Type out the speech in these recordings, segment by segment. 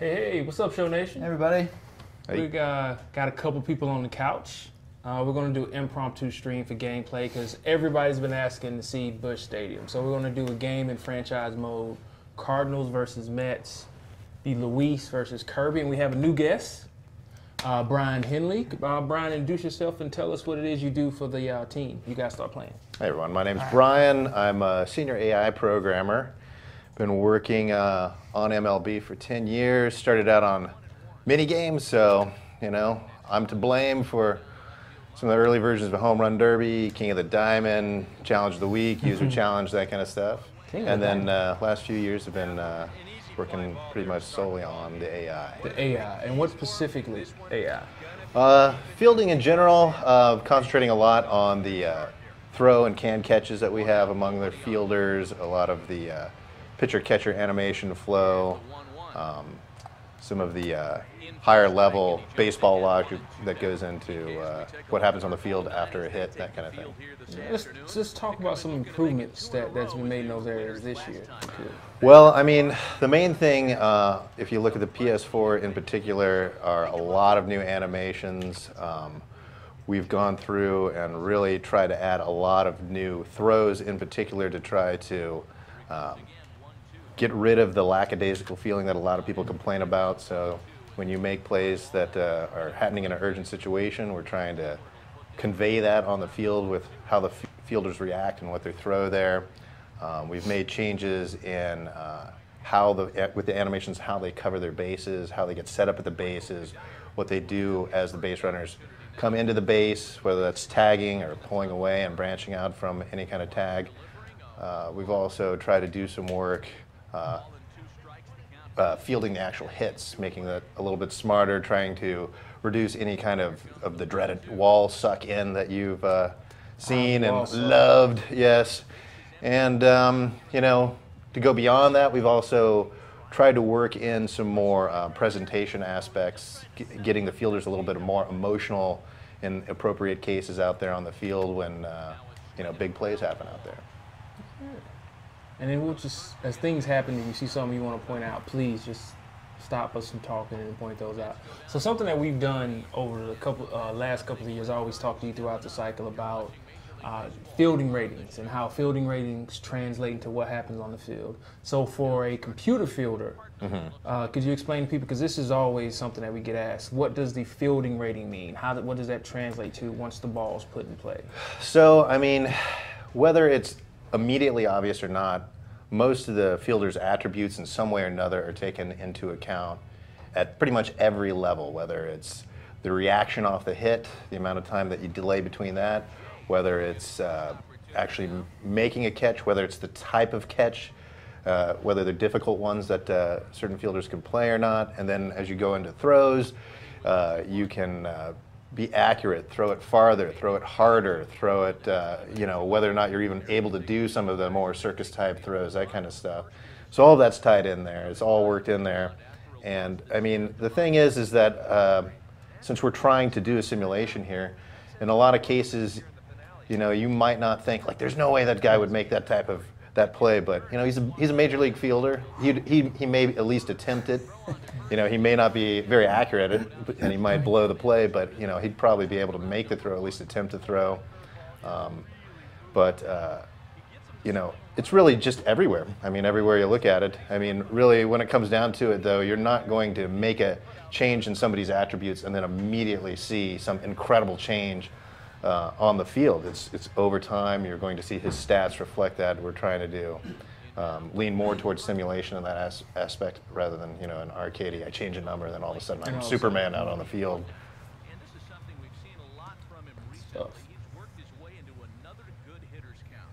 Hey, what's up, Show Nation? Hey, everybody. We got a couple people on the couch. We're going to do an impromptu stream for gameplay because everybody's been asking to see Busch Stadium. So we're going to do a game in franchise mode, Cardinals versus Mets, be Luis versus Kirby, and we have a new guest, Brian Henley. Brian, introduce yourself and tell us what it is you do for the team. You guys start playing. Hey everyone, my name's Brian. I'm a senior AI programmer. Been working on MLB for 10 years. Started out on mini games, so I'm to blame for some of the early versions of Home Run Derby, King of the Diamond, Challenge of the Week, User Challenge, that kind of stuff. And then last few years have been working pretty much solely on the AI. The AI, and what specifically is AI? Fielding in general, concentrating a lot on the throw and can catches that we have among the fielders, a lot of the pitcher-catcher animation flow, some of the higher level baseball logic that goes into what happens on the field after a hit, that kind of thing. Let's talk about some improvements that's been made in those areas this year. Well, I mean, the main thing, if you look at the PS4 in particular, are a lot of new animations. We've gone through and really tried to add a lot of new throws in particular to try to get rid of the lackadaisical feeling that a lot of people complain about. So when you make plays that are happening in an urgent situation, we're trying to convey that on the field with how the fielders react and what they throw there. We've made changes in with the animations, how they cover their bases, how they get set up at the bases, what they do as the base runners come into the base, whether that's tagging or pulling away and branching out from any kind of tag. We've also tried to do some work fielding the actual hits, making that a little bit smarter, trying to reduce any kind of the dreaded wall suck in that you've seen and loved, yes. And to go beyond that, we've also tried to work in some more presentation aspects, getting the fielders a little bit more emotional in appropriate cases out there on the field when big plays happen out there. And then we'll just, as things happen and you see something you want to point out, please just stop us from talking and point those out. So something that we've done over the last couple of years, I always talk to you throughout the cycle about fielding ratings and how fielding ratings translate into what happens on the field. So for a computer fielder, could you explain to people, because this is always something that we get asked, what does the fielding rating mean? What does that translate to once the ball's put in play? So, I mean, whether it's immediately obvious or not, most of the fielder's attributes in some way or another are taken into account at pretty much every level, whether it's the reaction off the hit, the amount of time that you delay between that, whether it's actually making a catch, whether it's the type of catch, whether they're difficult ones that certain fielders can play or not, and then as you go into throws, you can be accurate, throw it farther, throw it harder, throw it, whether or not you're even able to do some of the more circus type throws, that kind of stuff. So all of that's tied in there. It's all worked in there. And I mean, the thing is that since we're trying to do a simulation here, in a lot of cases, you might not think, like, there's no way that guy would make that type of play, but he's a major league fielder. He may at least attempt it. He may not be very accurate at it, and he might blow the play, but he'd probably be able to make the throw, at least attempt to throw. It's really just everywhere. I mean, everywhere you look at it. I mean, really, when it comes down to it, though, you're not going to make a change in somebody's attributes and then immediately see some incredible change on the field. It's over time. You're going to see his stats reflect that. We're trying to do lean more towards simulation in that aspect rather than an arcade. I change a number and then all of a sudden I'm Superman out on the field. Is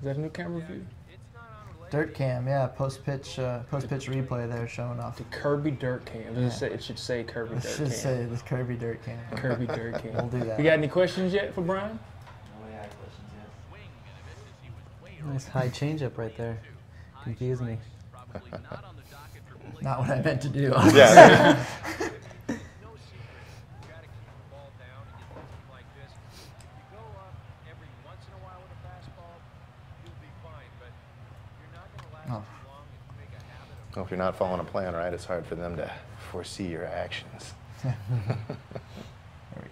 that a new camera view? Dirt cam, yeah, post-pitch replay there showing off. The Kirby Dirt Cam. It should say Kirby Dirt Cam. It should say the Kirby Dirt Cam. Kirby Dirt Cam. We'll do that. You got any questions yet for Brian? No AI questions yet. Nice high changeup right there. Confused me. Not what I meant to do. Yeah. Oh. Well, if you're not following a plan, right, it's hard for them to foresee your actions. There we go.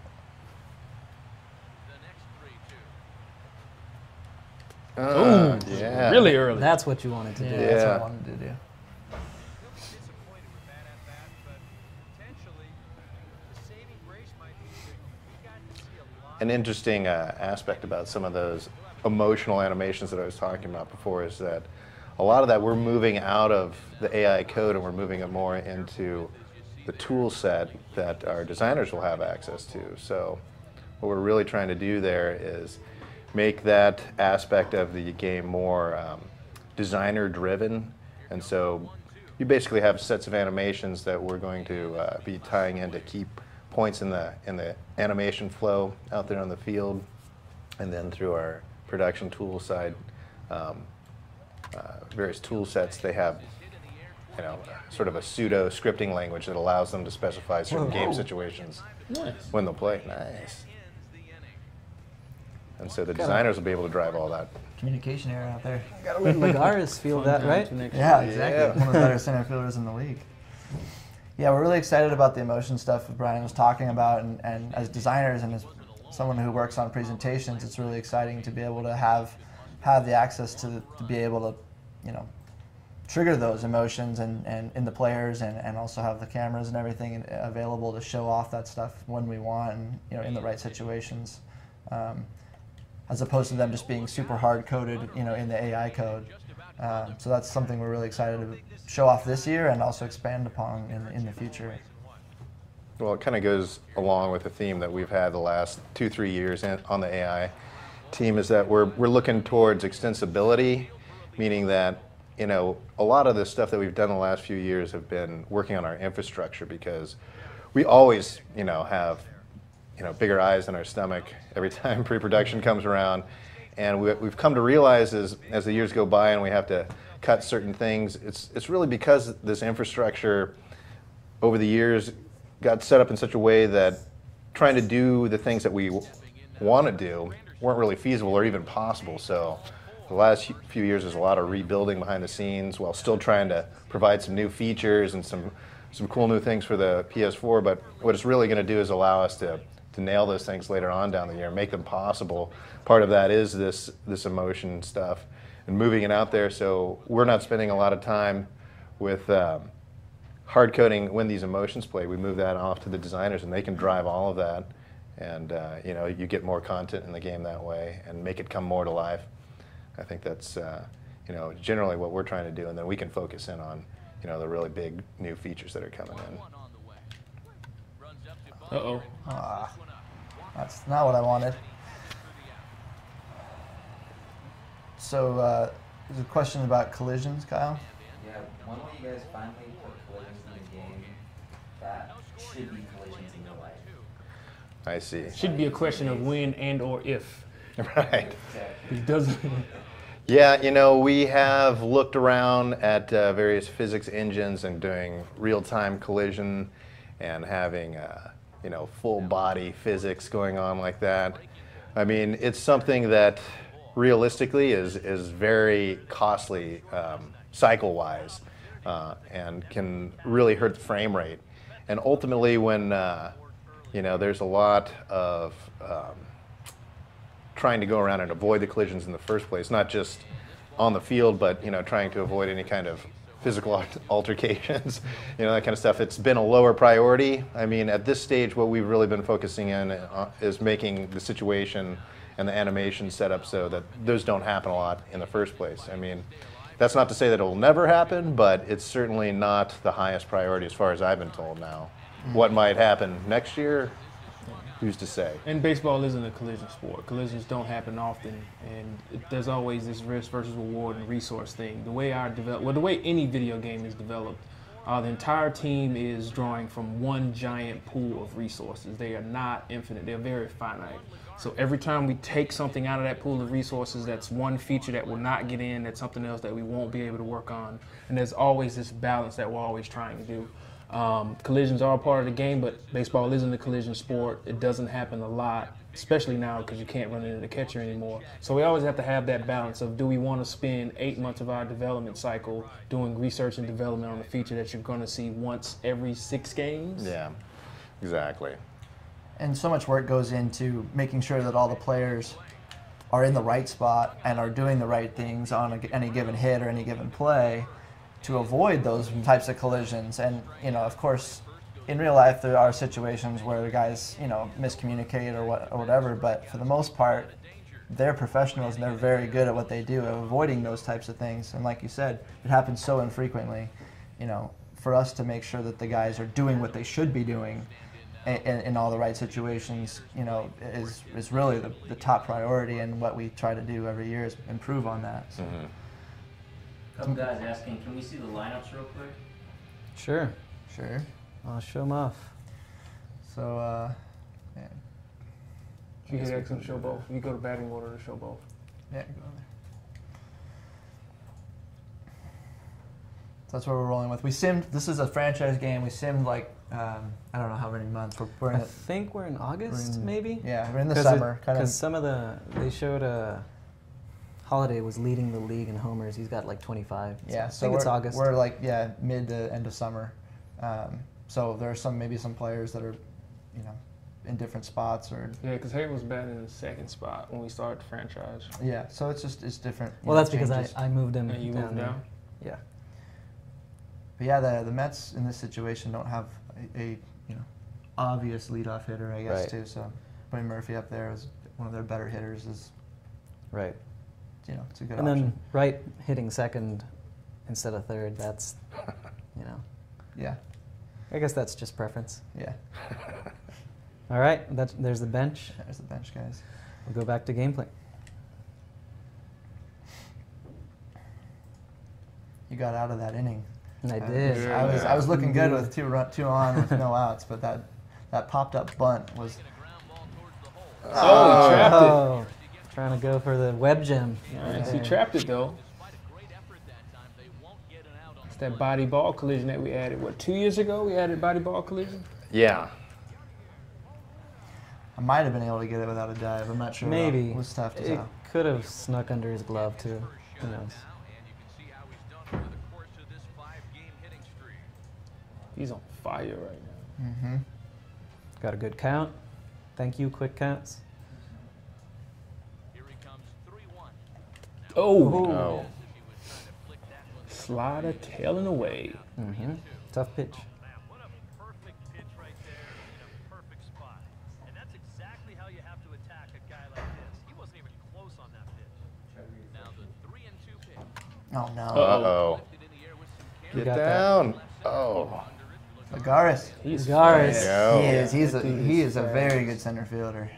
Oh, yeah. Really early. That's what you wanted to do. That's what I Yeah. wanted to do. An interesting aspect about some of those emotional animations that I was talking about before is that a lot of that we're moving out of the AI code and we're moving it more into the tool set that our designers will have access to. So what we're really trying to do there is make that aspect of the game more designer driven. And so you basically have sets of animations that we're going to be tying in to keep points in the animation flow out there on the field, and then through our production tool side, various tool sets, they have sort of a pseudo scripting language that allows them to specify certain game situations when they'll play. Nice. And so the designers will be able to drive all that. Communication error out there. Gotta let Lagares feel that, right? Yeah, exactly. Yeah. One of the better center fielders in the league. Yeah, we're really excited about the emotion stuff that Brian was talking about, and as designers and as someone who works on presentations, it's really exciting to be able to have the access to be able to, trigger those emotions and in the players, and also have the cameras and everything available to show off that stuff when we want, and in the right situations, as opposed to them just being super hard coded, in the AI code. So that's something we're really excited to show off this year and also expand upon in the future. Well, it kind of goes along with the theme that we've had the last 2-3 years on the AI team, is that we're looking towards extensibility, meaning that a lot of the stuff that we've done the last few years have been working on our infrastructure, because we always have bigger eyes than our stomach every time pre-production comes around. And we've come to realize as the years go by and we have to cut certain things, it's really because this infrastructure over the years got set up in such a way that trying to do the things that we want to do weren't really feasible or even possible. So the last few years there's a lot of rebuilding behind the scenes while still trying to provide some new features and some cool new things for the PS4. But what it's really going to do is allow us to nail those things later on down the year, make them possible. Part of that is this emotion stuff and moving it out there, so we're not spending a lot of time with hard coding when these emotions play. We move that off to the designers and they can drive all of that, and you get more content in the game that way and make it come more to life. I think that's generally what we're trying to do, and then we can focus in on the really big new features that are coming in. Uh-oh. That's not what I wanted. So, there's a question about collisions, Kyle. Yeah, when will you guys finally put collisions in the game that should be collisions in real life? I see. It should be a question of when and or if. Right. It doesn't. Yeah, we have looked around at various physics engines and doing real-time collision and having full body physics going on like that. I mean, it's something that realistically is very costly cycle-wise and can really hurt the frame rate. And ultimately, when there's a lot of trying to go around and avoid the collisions in the first place, not just on the field, but trying to avoid any kind of physical altercations, that kind of stuff. It's been a lower priority. I mean, at this stage, what we've really been focusing in is making the situation and the animation set up so that those don't happen a lot in the first place. I mean, that's not to say that it will never happen, but it's certainly not the highest priority as far as I've been told now. What might happen next year, who's to say? And baseball isn't a collision sport. Collisions don't happen often, and there's always this risk versus reward and resource thing. The way the way any video game is developed, the entire team is drawing from one giant pool of resources. They are not infinite. They're very finite. So every time we take something out of that pool of resources, that's one feature that will not get in, that's something else that we won't be able to work on. And there's always this balance that we're always trying to do. Collisions are a part of the game, but baseball isn't a collision sport. It doesn't happen a lot. especially now because you can't run into the catcher anymore. So we always have to have that balance of, do we want to spend 8 months of our development cycle doing research and development on a feature that you're going to see once every 6 games? Yeah, exactly. And so much work goes into making sure that all the players are in the right spot and are doing the right things on any given hit or any given play to avoid those types of collisions. And, you know, of course, in real life there are situations where the guys, you know, miscommunicate or whatever, but for the most part, they're professionals and they're very good at what they do, of avoiding those types of things. And like you said, it happens so infrequently. You know, for us to make sure that the guys are doing what they should be doing in all the right situations, you know, is really the top priority, and what we try to do every year is improve on that. So. Mm-hmm. A couple guys asking, can we see the lineups real quick? Sure. Sure. I'll show them off. So, yeah. You hit X and show both. You go to batting order to show both. Yeah, go there. So that's what we're rolling with. We simmed. This is a franchise game. We simmed like I don't know how many months. We're in I think we're in August, maybe. Yeah, we're in the summer. Because some of they showed Holiday was leading the league in homers. He's got like 25. Yeah, I think it's August. We're like mid to end of summer. So there are maybe some players that are, you know, in different spots or. Yeah, because Hayward was batting in the 2nd spot when we started the franchise. Yeah, so it's different. Well, that's because I moved him And you down moved there. down? Yeah. But yeah, the Mets in this situation don't have a you know, obvious leadoff hitter, I guess, Right. too. So putting Murphy up there as one of their better hitters is, Right. you know, it's a good And option. then Wright hitting second instead of third. That's, you know, Yeah, I guess that's just preference. yeah. All right. There's the bench. There's the bench guys. We'll go back to gameplay. You got out of that inning. I did. Yeah. I was looking good with two on with no outs, but that popped up bunt was. Oh, he trapped it. Oh, trying to go for the web gem. Nice. He trapped it though. It's that body ball collision that we added. What, 2 years ago? We added body ball collision. Yeah. I might have been able to get it without a dive. I'm not sure. Maybe. It was tough to It tell. could have snuck under his glove too. Who knows? He's on fire right now. Mm-hmm. Got a good count. Thank you, quick counts. Oh, Oh. slider tailing away. Mm-hmm. Tough pitch. Oh no. Uh-oh. You Get got that. down. Oh. Lagares. He's Lagares. fast. Go. He is. That dude He is is a fast. very good center fielder.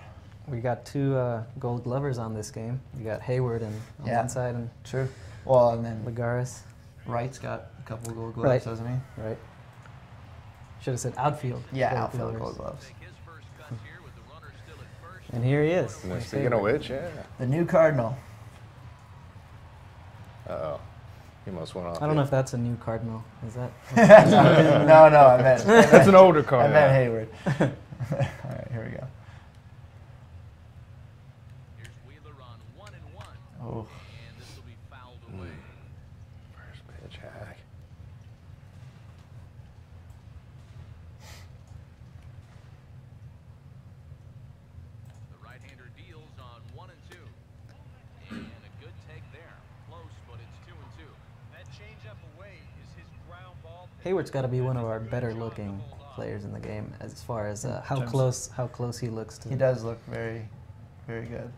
We got 2 gold glovers on this game. You got Hayward on Yeah. one side and True. Well, and then Lagares. Wright's got a couple gold gloves, Right. doesn't he? Right. Should have said outfield. Yeah, gold outfield glovers. gold gloves. And here he is. And then my speaking of favorite. which, yeah. The new Cardinal. Uh-oh. He almost went off. I don't know if that's a new Cardinal. Is that? no, I meant. That's an older I card. meant Hayward. All right, here we go. Oh, First pitch hack. The right-hander deals on 1 and 2. And a good take there. Close, but it's 2 and 2. That changeup away is his ground ball. Hayward's got to be one of our better looking players in the game as far as how Terms- close he looks to. he does look very, very good.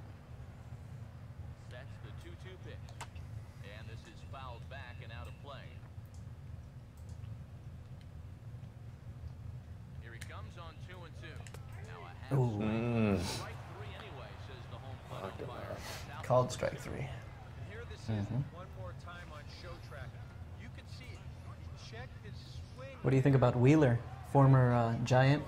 That's the 2-2 pitch. And this is fouled back and out of play. Here he comes on 2 and 2. Now a half Ooh. Mm. strike 3 anyway, says the home plate umpire. Called strike 3. Here this is one more time on show track. You can see it. He checked his swing. What do you think about Wheeler, former Giant?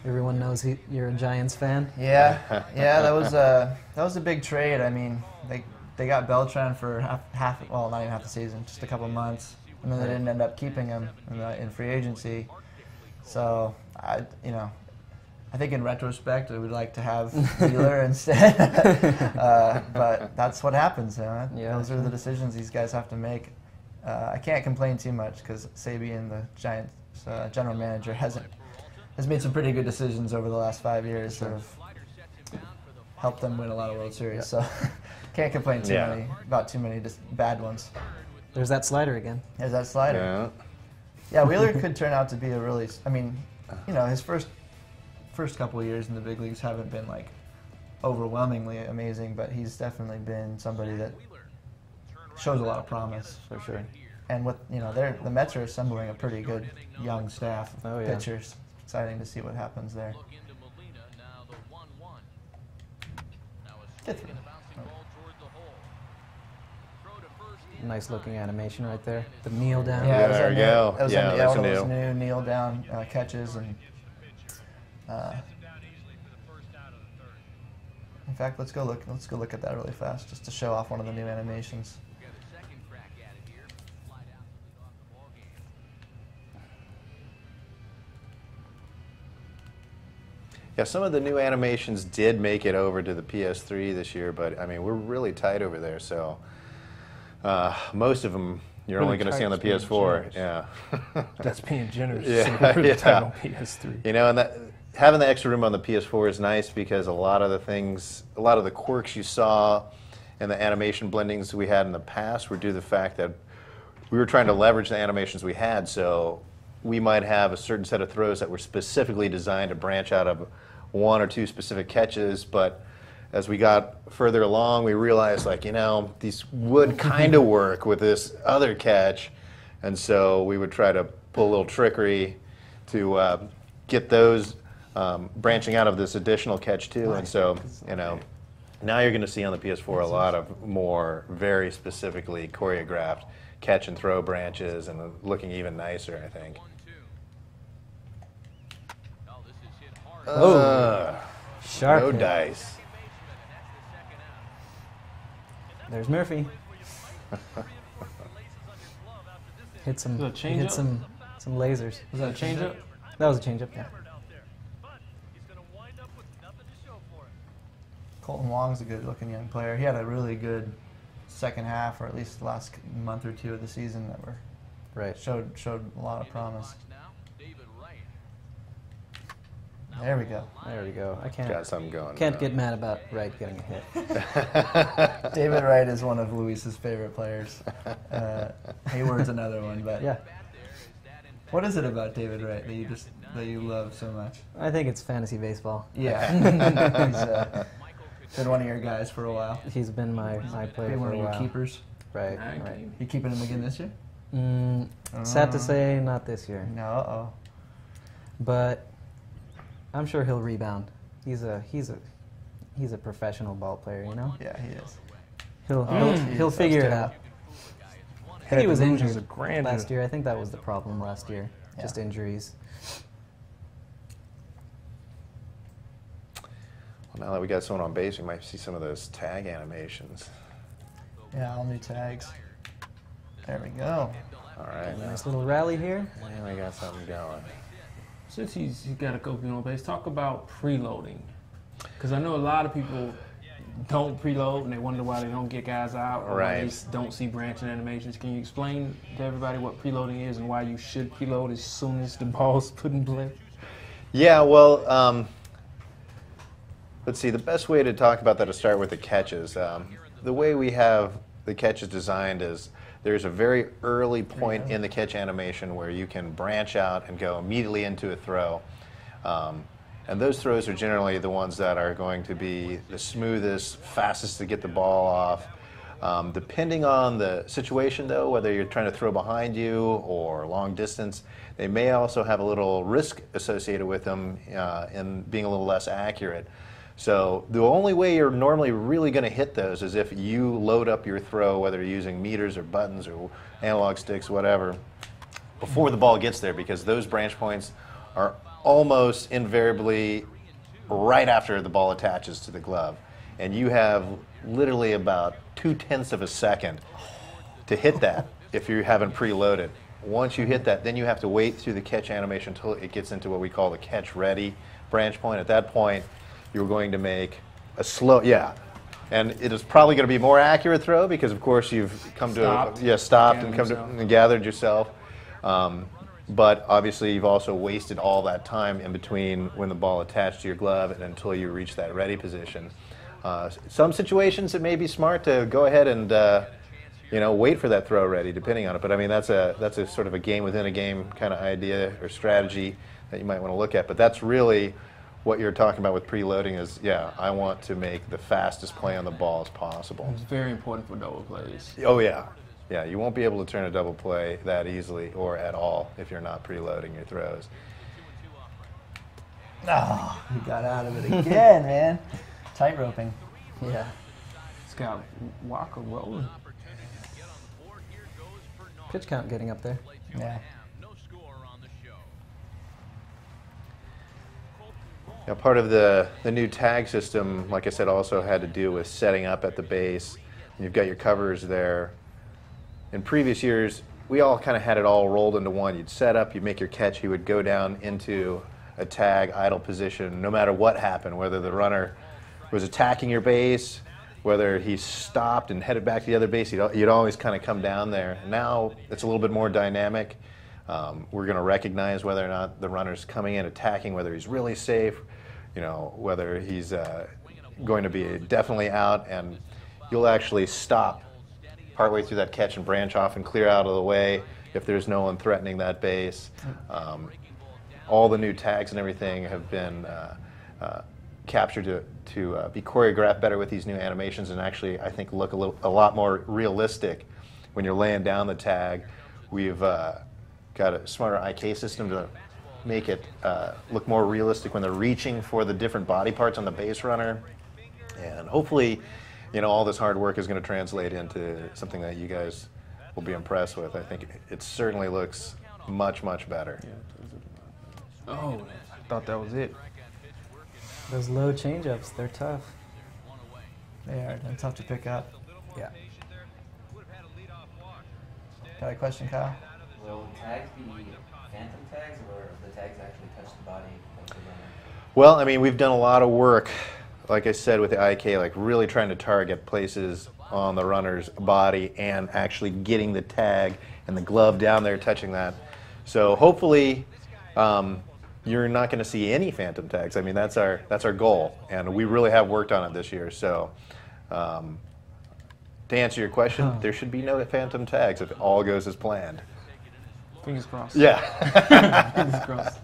Everyone knows you're a Giants fan. Yeah, that was a big trade. I mean, they got Beltran for half well, not even half the season, just a couple months, and then they didn't end up keeping him in free agency. So I think in retrospect, we would like to have Wheeler instead, but that's what happens. Yeah, Those are the decisions these guys have to make. I can't complain too much because Sabian, the Giants general manager, has made some pretty good decisions over the last 5 years that have helped them win a lot of World Series. So can't complain about too many just bad ones. There's that slider again. There's that slider. Yeah. Yeah, Wheeler could turn out to be a really. I mean, his first couple of years in the big leagues haven't been like overwhelmingly amazing, but he's definitely been somebody that shows a lot of promise for sure. And the Mets are assembling a pretty good young staff of pitchers. Exciting to see what happens there. Get through. Nice looking animation right there. The kneel down. Yeah, there we go. That was Yeah, that's all new. those new kneel down catches and. In fact, let's go look at that really fast, just to show off one of the new animations. Yeah, some of the new animations did make it over to the PS3 this year, but I mean, we're really tight over there, so most of them you're Really only going to see on the tight is being PS4. generous. Yeah. That's being generous. Yeah, So we're really tight yeah. on PS3. You know, and having the extra room on the PS4 is nice because a lot of the quirks you saw and the animation blendings we had in the past were due to the fact that we were trying to leverage the animations we had. So we might have a certain set of throws that were specifically designed to branch out of one or two specific catches, but as we got further along, we realized, these would kind of work with this other catch, and so we would try to pull a little trickery to get those branching out of this additional catch too. And so, now you're going to see on the PS4 a lot of more very specifically choreographed catch and throw branches, and looking even nicer, I think. Sharp No hit. dice. There's Murphy. Hit some. Was that a He hit changeup? some lasers. Was that a changeup? That was a changeup. Yeah. Colton Wong's a good-looking young player. He had a really good second half, or at least the last month or two of the season that Right. showed a lot of promise. There we go. There we go. I Got something going. can't get mad about Wright getting a hit. David Wright is one of Luis's favorite players. Hayward's another one, but Yeah. what is it about David Wright that you love so much? I think it's fantasy baseball. Yeah, he's been one of your guys for a while. He's been my player Been for one a of your while. keepers. Right. Okay. Right. You keeping him again this year? Sad to say, not this year. No. Uh-oh. But I'm sure he'll rebound. He's a professional ball player, you know. Yeah, he is. He'll figure it out. I think he was Head loses injured a grand last year. I think that was the problem last year. Yeah. Just injuries. Well, now that we got someone on base, we might see some of those tag animations. Yeah, all new tags. There we go. All right. Nice little rally here. And we got something going. Since he's got a couple on base, talk about preloading. Because I know a lot of people don't preload and they wonder why they don't get guys out or why Right. they don't see branching animations. Can you explain to everybody what preloading is and why you should preload as soon as the ball's put in play? Yeah, well, let's see. The best way to talk about that is start with the catches. The way we have the catches designed is there's a very early point in the catch animation where you can branch out and go immediately into a throw. And those throws are generally the ones that are going to be the smoothest, fastest to get the ball off. Depending on the situation, though, whether you're trying to throw behind you or long distance, they may also have a little risk associated with them in being a little less accurate. So the only way you're normally really going to hit those is if you load up your throw, whether you're using meters or buttons or analog sticks, whatever, before the ball gets there, because those branch points are almost invariably right after the ball attaches to the glove. And you have literally about 0.2 of a second to hit that if you haven't preloaded. Once you hit that, then you have to wait through the catch animation until it gets into what we call the catch ready branch point. At that point, you're going to make a slow, and it is probably going to be a more accurate throw because, of course, you've come Stopped. to stopped and Gathered come to yourself. and gathered yourself. But obviously, you've also wasted all that time in between when the ball attached to your glove and until you reach that ready position. Some situations it may be smart to go ahead and wait for that throw ready, depending on it. But I mean, that's a sort of a game within a game kind of idea or strategy that you might want to look at. But that's really what you're talking about with preloading is, I want to make the fastest play on the ball as possible. It's very important for double plays. Oh, yeah. Yeah, you won't be able to turn a double play that easily or at all if you're not preloading your throws. Oh, he got out of it again, man. Tight roping. Yeah. It's got Walker rolling. Pitch count getting up there. Yeah. Now, part of the new tag system, like I said, also had to do with setting up at the base. You've got your covers there. In previous years, we all kind of had it all rolled into one. You'd set up, you'd make your catch, you would go down into a tag idle position no matter what happened, whether the runner was attacking your base, whether he stopped and headed back to the other base, you'd always kind of come down there. Now it's a little bit more dynamic. We're going to recognize whether or not the runner's coming in attacking, whether he's really safe, whether he's going to be definitely out, and you'll actually stop partway through that catch and branch off and clear out of the way if there's no one threatening that base. All the new tags and everything have been captured to be choreographed better with these new animations and actually, I think, look a lot more realistic when you're laying down the tag. We've got a smarter IK system to make it look more realistic when they're reaching for the different body parts on the base runner. And hopefully, all this hard work is going to translate into something that you guys will be impressed with. I think it certainly looks much, much better. Oh, I thought that was it. Those low changeups, they're tough. They are. They're tough to pick up. Yeah. Got a question, Kyle? Will tags be phantom tags, or the tags actually touch the body of the runner? Well, I mean, we've done a lot of work, like I said, with the IK, like really trying to target places on the runner's body and actually getting the tag and the glove down there touching that. So hopefully you're not going to see any phantom tags. I mean, that's our goal, and we really have worked on it this year. So to answer your question, there should be no phantom tags if it all goes as planned. Fingers crossed. Yeah. Fingers crossed.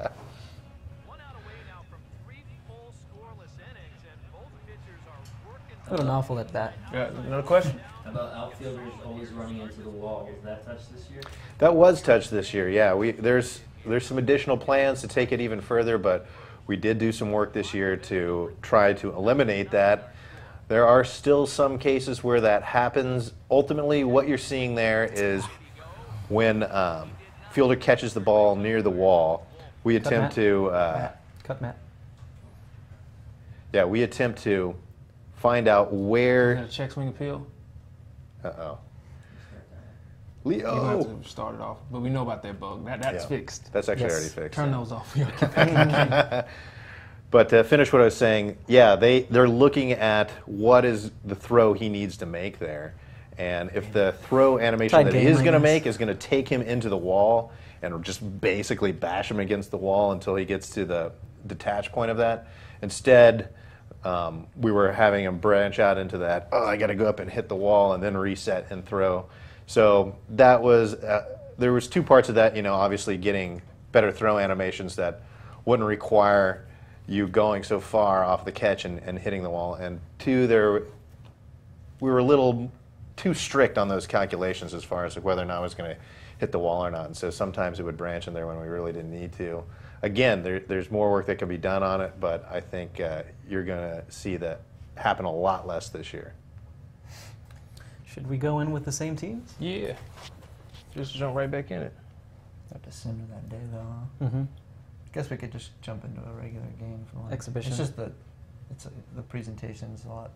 What an awful at that. Yeah, another question? About outfielders always running into the wall. Was that touched this year? That was touched this year, yeah. There's some additional plans to take it even further, but we did do some work this year to try to eliminate that. There are still some cases where that happens. Ultimately, what you're seeing there is when fielder catches the ball near the wall, we attempt to Cut Matt. we attempt to find out Is where. that a check swing appeal? Uh-oh. You don't Leo. have to start it off, but we know about that bug. That's Yeah. fixed. That's actually Yes. already fixed. Turn those off. Yeah, get back in the game. But to finish what I was saying, they're looking at what is the throw he needs to make there. And if the throw animation Try that he game is going to language. make is going to take him into the wall and just basically bash him against the wall until he gets to the detach point of that. Instead, we were having him branch out into that, I got to go up and hit the wall and then reset and throw. So that was, there was two parts of that, obviously getting better throw animations that wouldn't require you going so far off the catch and hitting the wall. And two, we were a little too strict on those calculations as far as whether or not I was going to hit the wall or not. And so sometimes it would branch in there when we really didn't need to. Again, there's more work that can be done on it, but I think you're going to see that happen a lot less this year. Should we go in with the same teams? Yeah. Just jump right back in it. Have to sim to that day, though, huh? Mm-hmm. Guess we could just jump into a regular game for one. Exhibition. It's just the presentation's a lot,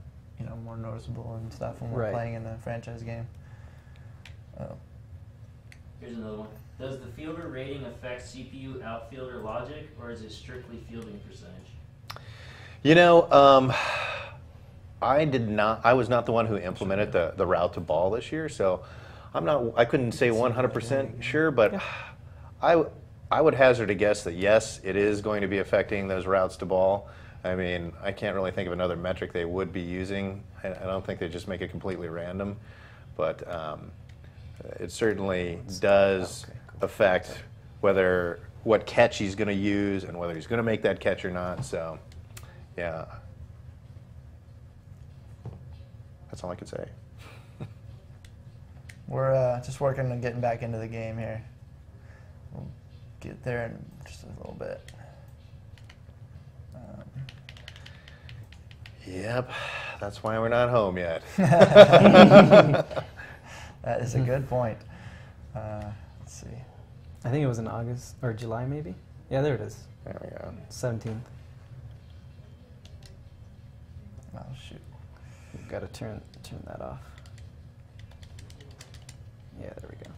more noticeable and stuff when we're Right. playing in a franchise game. Oh. Here's another one. Does the fielder rating affect CPU outfielder logic, or is it strictly fielding percentage? You know, I was not the one who implemented the route to ball this year, so I couldn't say 100% sure, but I would hazard a guess that yes, it is going to be affecting those routes to ball. I mean, I can't really think of another metric they would be using. I don't think they just make it completely random, but it certainly does affect what catch he's going to use and whether he's going to make that catch or not. So, yeah, that's all I could say. We're just working on getting back into the game here. We'll get there in just a little bit. Yep, that's why we're not home yet. That is a good point. Let's see. I think it was in August or July, maybe. Yeah, there it is. There we go. 17th. Oh shoot. You've got to turn that off. Yeah, there we go.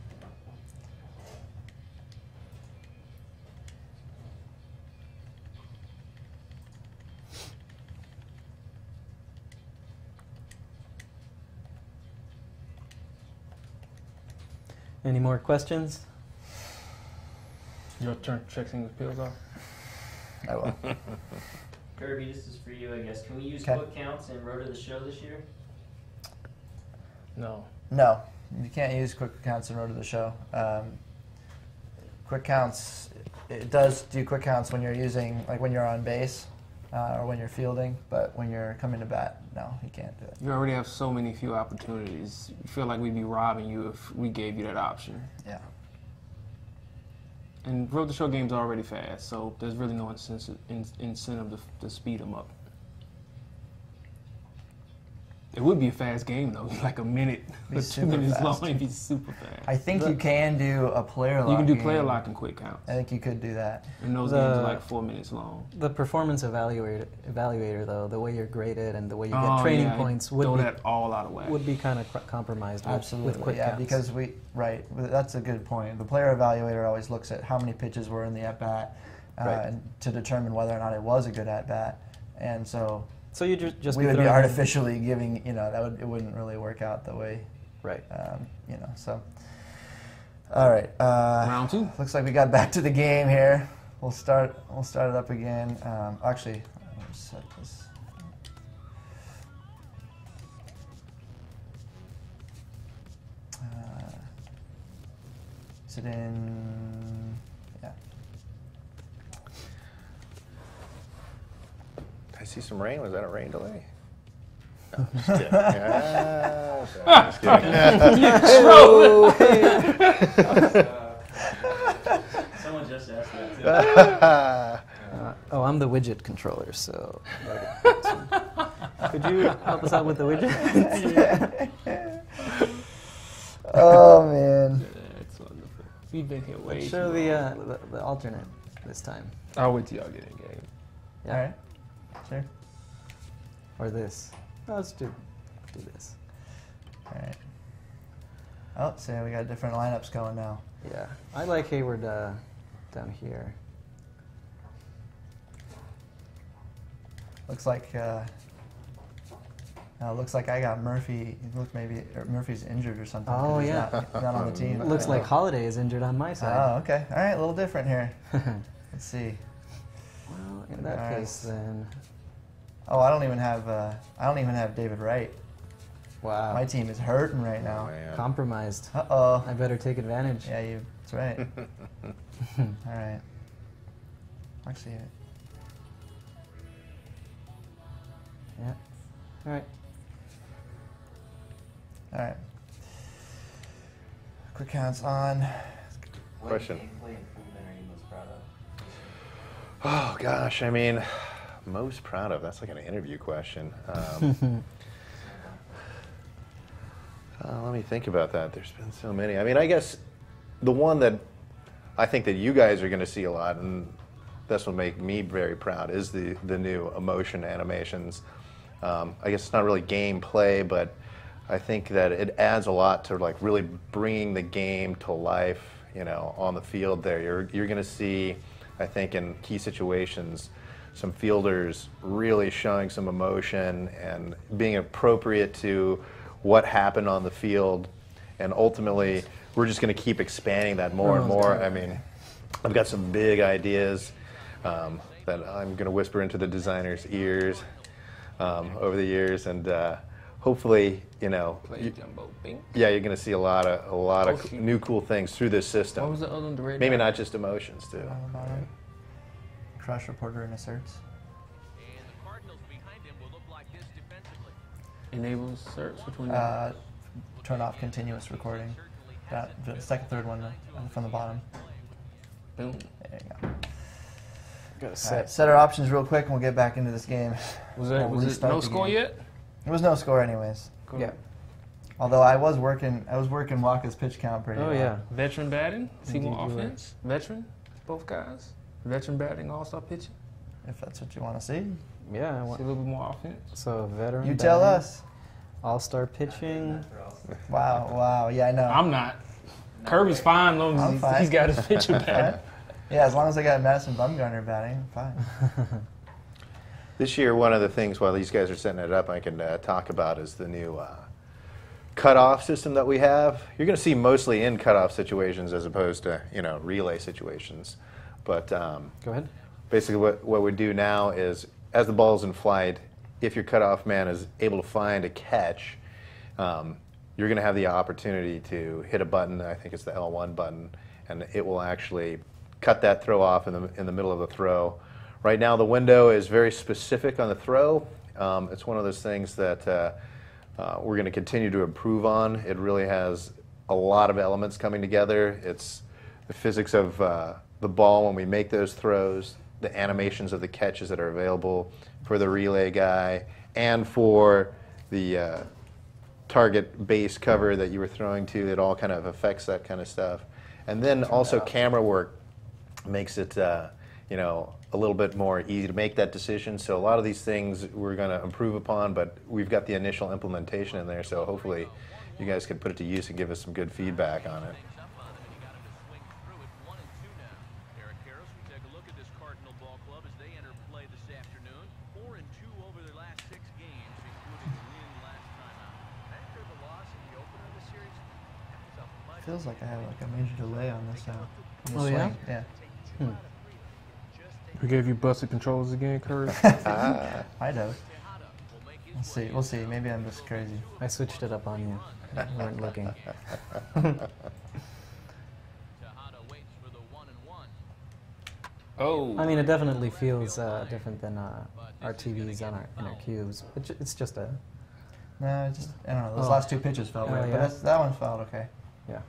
Any more questions? Your turn to check things pills off. I will. Kirby, this is for you, I guess. Can we use Okay. quick counts in Road to the Show this year? No. No, you can't use quick counts in Road to the Show. Quick counts, it does do quick counts when you're using, like when you're on base or when you're fielding, but when you're coming to bat, no, you can't do it. You already have so many few opportunities. You feel like we'd be robbing you if we gave you that option. Yeah. And Road to Show games are already fast, so there's really no incentive to speed them up. It would be a fast game though, like a minute Be or 2 super minutes fast. long. It'd be super fast. I think you can do a player lock. You can do game. player lock and quick counts, I think you could do that. and those games are like 4 minutes long. The performance evaluator, though, the way you're graded and the way you get Oh, training yeah, points throw that all out of whack. would be kind of compromised with, Absolutely, with quick yeah, counts. because that's a good point. The player evaluator always looks at how many pitches were in the at-bat Right. and to determine whether or not it was a good at-bat. And so So you just we would be throwing in- artificially giving, it wouldn't really work out the way, right. so. All right. Round two. Looks like we got back to the game here. We'll start it up again. Actually, let me set this. Is it in? Yeah. I see some rain. Was that a rain delay? No, just kidding. Just kidding. Someone just asked that too. Oh, I'm the widget controller, so. Could you help us out with the widget? Oh man. That's wonderful. We've been here way Show too long. the alternate this time. I'll wait till y'all get in game. Yeah. All right. Sure. Or this. No, let's do this. All right. Oh, so we got different lineups going now. Yeah. I like Hayward down here. Looks like I got Murphy. Murphy's injured or something. 'cause Oh, he's yeah. not on the team. It looks like Holiday is injured on my side. Oh, okay. All right, a little different here. Let's see. Well, in that All right. case, then. Oh, I don't even have David Wright. Wow. My team is hurting right now. Man. Compromised. Uh-oh. I better take advantage. Yeah, that's right. All right. Actually, Yeah. All right. all right. Quick counts on. What Question. gameplay improvement are you most proud of? Oh gosh, I mean, most proud of. That's like an interview question. Let me think about that. There's been so many. I mean, I guess the one that I think that you guys are going to see a lot, and this will make me very proud, is the new emotion animations. I guess it's not really gameplay, but I think that it adds a lot to like really bringing the game to life. On the field there, you're going to see, I think, in key situations, some fielders really showing some emotion and being appropriate to what happened on the field. And ultimately, we're just going to keep expanding that more and more. I mean, I've got some big ideas that I'm going to whisper into the designers' ears over the years, and hopefully, you know, yeah, you're going to see a lot of new cool things through this system. What was the other one? The red Maybe dot? not just emotions too. Crush reporter and asserts. And the Cardinals behind him will look like this defensively. Enable search. Which one? Turn off continuous recording. The second, third one from the bottom. Boom. There you go. Got All right, set our options real quick, and we'll get back into this game. Was it no score yet? There was no score, anyways. Cool. Yeah. Although I was working Waka's pitch count pretty Oh well. yeah. Veteran batting. See more Indeed you were. offense. Veteran. Both guys. Veteran batting. All-star pitching. If that's what you want to see. Yeah. I See want, a little bit more offense. so veteran. You tell batting, us. All-star pitching. Wow. Yeah, I know. I'm not. Kirby's fine, long I'm as fine. he's got his pitcher Fine. back. Yeah, as long as I got Madison Bumgarner batting, fine. This year, one of the things while these guys are setting it up, I can talk about is the new cutoff system that we have. You're going to see mostly in cutoff situations as opposed to relay situations. But Go ahead. basically, what we do now is, as the ball's in flight, if your cutoff man is able to find a catch, you're going to have the opportunity to hit a button. I think it's the L1 button, and it will actually cut that throw off in the middle of the throw. Right now, the window is very specific on the throw. It's one of those things that we're going to continue to improve on. It really has a lot of elements coming together. It's the physics of the ball when we make those throws, the animations of the catches that are available for the relay guy, and for the target base cover that you were throwing to. It all kind of affects that kind of stuff. And then also camera work makes it a little bit more easy to make that decision. So a lot of these things we're going to improve upon, but we've got the initial implementation in there, so hopefully you guys can put it to use and give us some good feedback on it. Eric Harris, we take a look at this Cardinal ball club as they enter play this afternoon. 4-2 over their last 6 games, including a win last time out. After the loss in the opener of the series, that was a much Feels like I have like a major delay on this now. On the Oh, yeah? swing. Yeah. We gave you busted controls again, Curry. I know. We'll see. Maybe I'm just crazy. I switched it up on you. You weren't looking. Tejada waits for the 1-1. Oh. I mean, it definitely feels different than our TVs in our cubes. It's just a No, I don't know. Those Oh. last two pitches felt Oh, weird, yeah? but that one felt okay. yeah.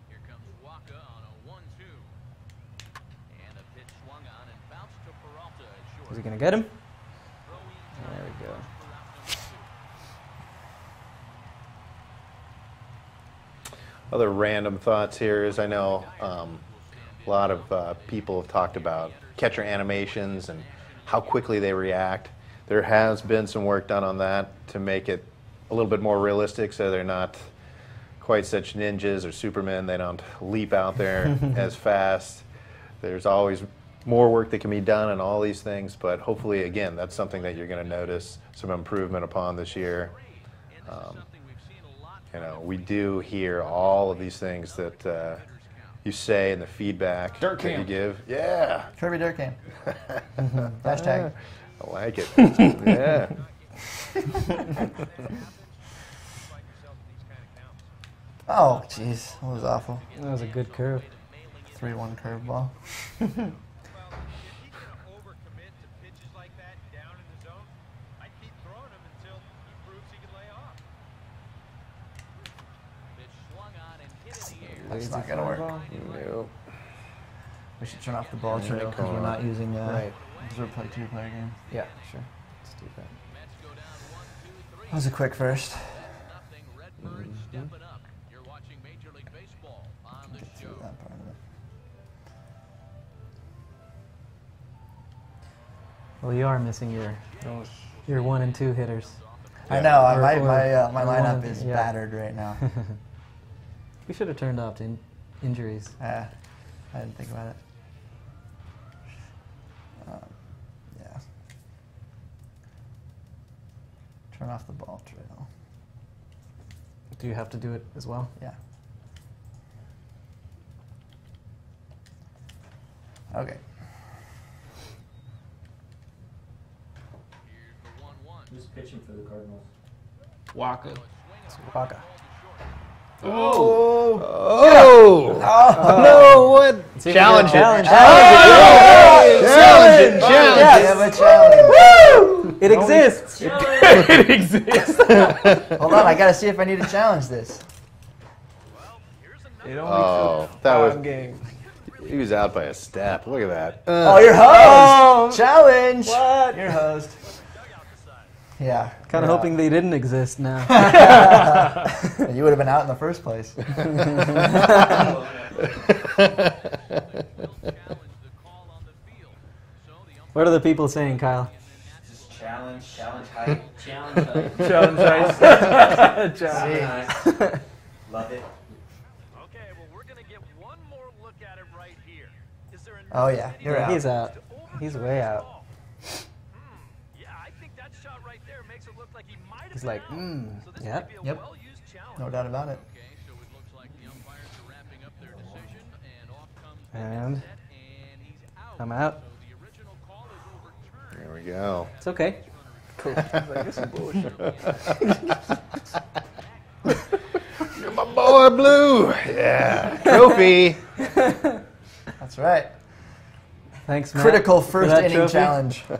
Here comes Waka on a 1-2. And the pitch swung on and bounced to Peralta at short. Is he gonna get him? Throwing There we go. for out number 2. Other random thoughts here is I know a lot of people have talked about catcher animations and how quickly they react. There has been some work done on that to make it a little bit more realistic so they're not quite such ninjas or supermen. They don't leap out there as fast. There's always more work that can be done on all these things, but hopefully, again, that's something that you're going to notice some improvement upon this year. We do hear all of these things that you say and the feedback Dirt that you camp. give. Yeah, Kirby Dirt game. Hashtag. I like it. Yeah. Oh, jeez. That was awful. That was a good curve. 3-1 curveball. If he can overcommit to pitches like that down in the zone, I'd keep throwing him until he proves he can lay off. Pitch swung on and hit in the air. That's not going to work. No. We should turn off the ball tray because we're not using Right. because we're a two-player game. Yeah, sure. Let's do that. Mets go down 1-2-3. That was a quick first. Nothing. Redbirds stepping up. You're watching Major League Baseball on the Get through show. that part of it. Well, you are missing your 1 and 2 hitters. I know. Or- My or lineup one, is yeah. battered right now. We should have turned off to injuries. I didn't think about it. Turn off the ball trail. Do you have to do it as well? Yeah. Okay. Who's pitching for the Cardinals? Waka. Waka. Oh! Oh! No! What? See if Challenge you it! get a Challenge it! Yeah, Challenge a challenge. It exists. It exists. Hold on, I gotta see if I need to challenge this. It only Oh, took that was. 5 games. He was out by a step. Look at that. Oh, you're host. Challenge. What? You're host. Yeah. Kind of hoping they didn't exist now. You would have been out in the first place. What are the people saying, Kyle? Just challenge height. Challenge height. Challenge ice. Challenge height. Love it. Okay, well, we're going to get one more look at it right here. Is there Oh, yeah. You're Yeah, out. he's out. He's way out. Yeah, I think that shot right there makes it look like he might have He's been like, out. So this yep. might be a Yep. well-used challenge. No doubt about it. Okay, so it looks like the umpires are wrapping up their decision, and off comes the And net, and he's out. I'm out. So the original call is overturned. There we go. It's okay. You're my boy, Blue. Yeah. Trophy. That's right. Thanks, Matt. Critical for first that inning trophy. challenge. All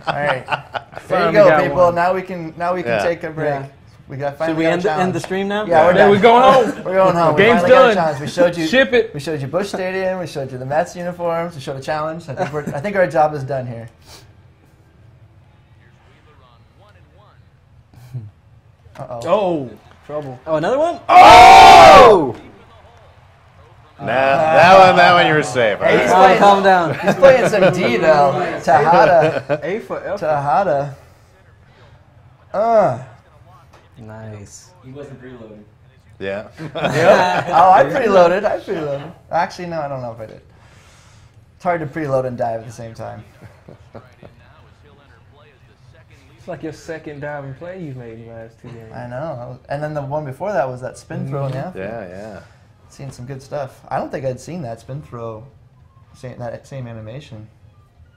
right. There you Finally go, got people. one. Now we can Yeah. take a break. Yeah. We got Should finally we got a end the challenge. stream now? Yeah, we're Hey, done. we're going home. We're going home. Game's we finally got done. a challenge. We showed you. Ship it. We showed you Busch Stadium. We showed you the Mets uniforms. We showed a challenge. I think our job is done here. Uh-oh. Oh, trouble. Oh, another one? Oh! Nah, that one you were safe. All Hey, right. he's Oh, playing- calm down. He's playing some D though. Tejada. A for effort. Tejada. Nice. He wasn't preloading. Yeah. Oh, I preloaded. Actually, no, I don't know if I did. It's hard to preload and dive at the same time. It's like your second diving play you've made in the last 2 games. I know. And then the one before that was that spin throw in the outfield. Yeah. Seen some good stuff. I don't think I'd seen that spin throw, that same animation.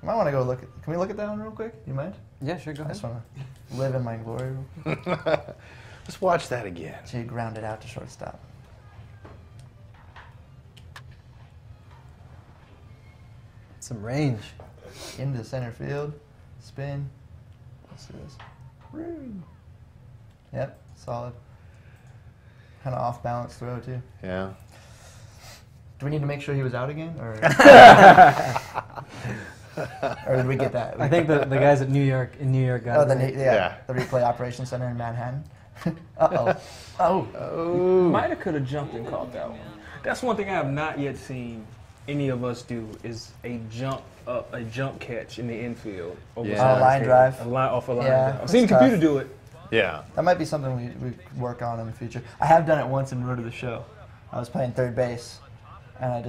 I might want to go look at. Can we look at that one real quick? You mind? Yeah, sure, go I just ahead. want to live in my glory. Let's watch that again. She grounded out to shortstop. Some range. Into center field. Spin. Let's do this. Yep, solid. Kind of off balance throw too. Yeah. Do we need to make sure he was out again, or or did we get that? I think the guys in New York got Oh, it the right. Yeah. the replay operations center in Manhattan. Uh-oh. Oh. Might have could have jumped and caught that one. That's one thing I have not yet seen any of us do is a jump catch in the infield. Over Yeah. someone's Line head. drive. Off a line Yeah, drive. I've seen the that's computer tough. do it. Yeah. That might be something we work on in the future. I have done it once in Road to the Show. I was playing third base, and I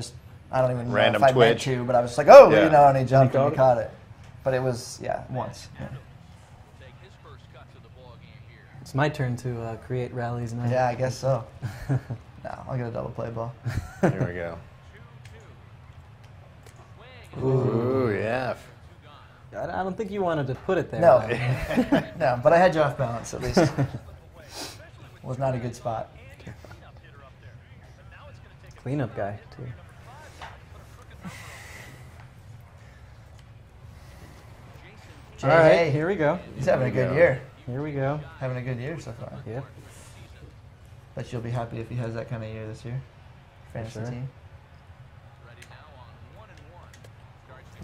don't even know Random if I meant twitch. to, but I was just like, oh, Yeah. and he jumped and caught he it? caught it. But it was, once. Yeah. It's my turn to create rallies now. Yeah, I guess so. No, I'll get a double play ball. Here we go. Ooh, yeah. I don't think you wanted to put it there. No. though. No, but I had you off balance at least. Was not a good spot. Cleanup guy, too. Jay, All right, hey, here we go. he's having a Here we good go. year. Here we go. Having a good year so far. Yep. Bet you'll be happy if he has that kind of year this year. Fantasy Sure. team.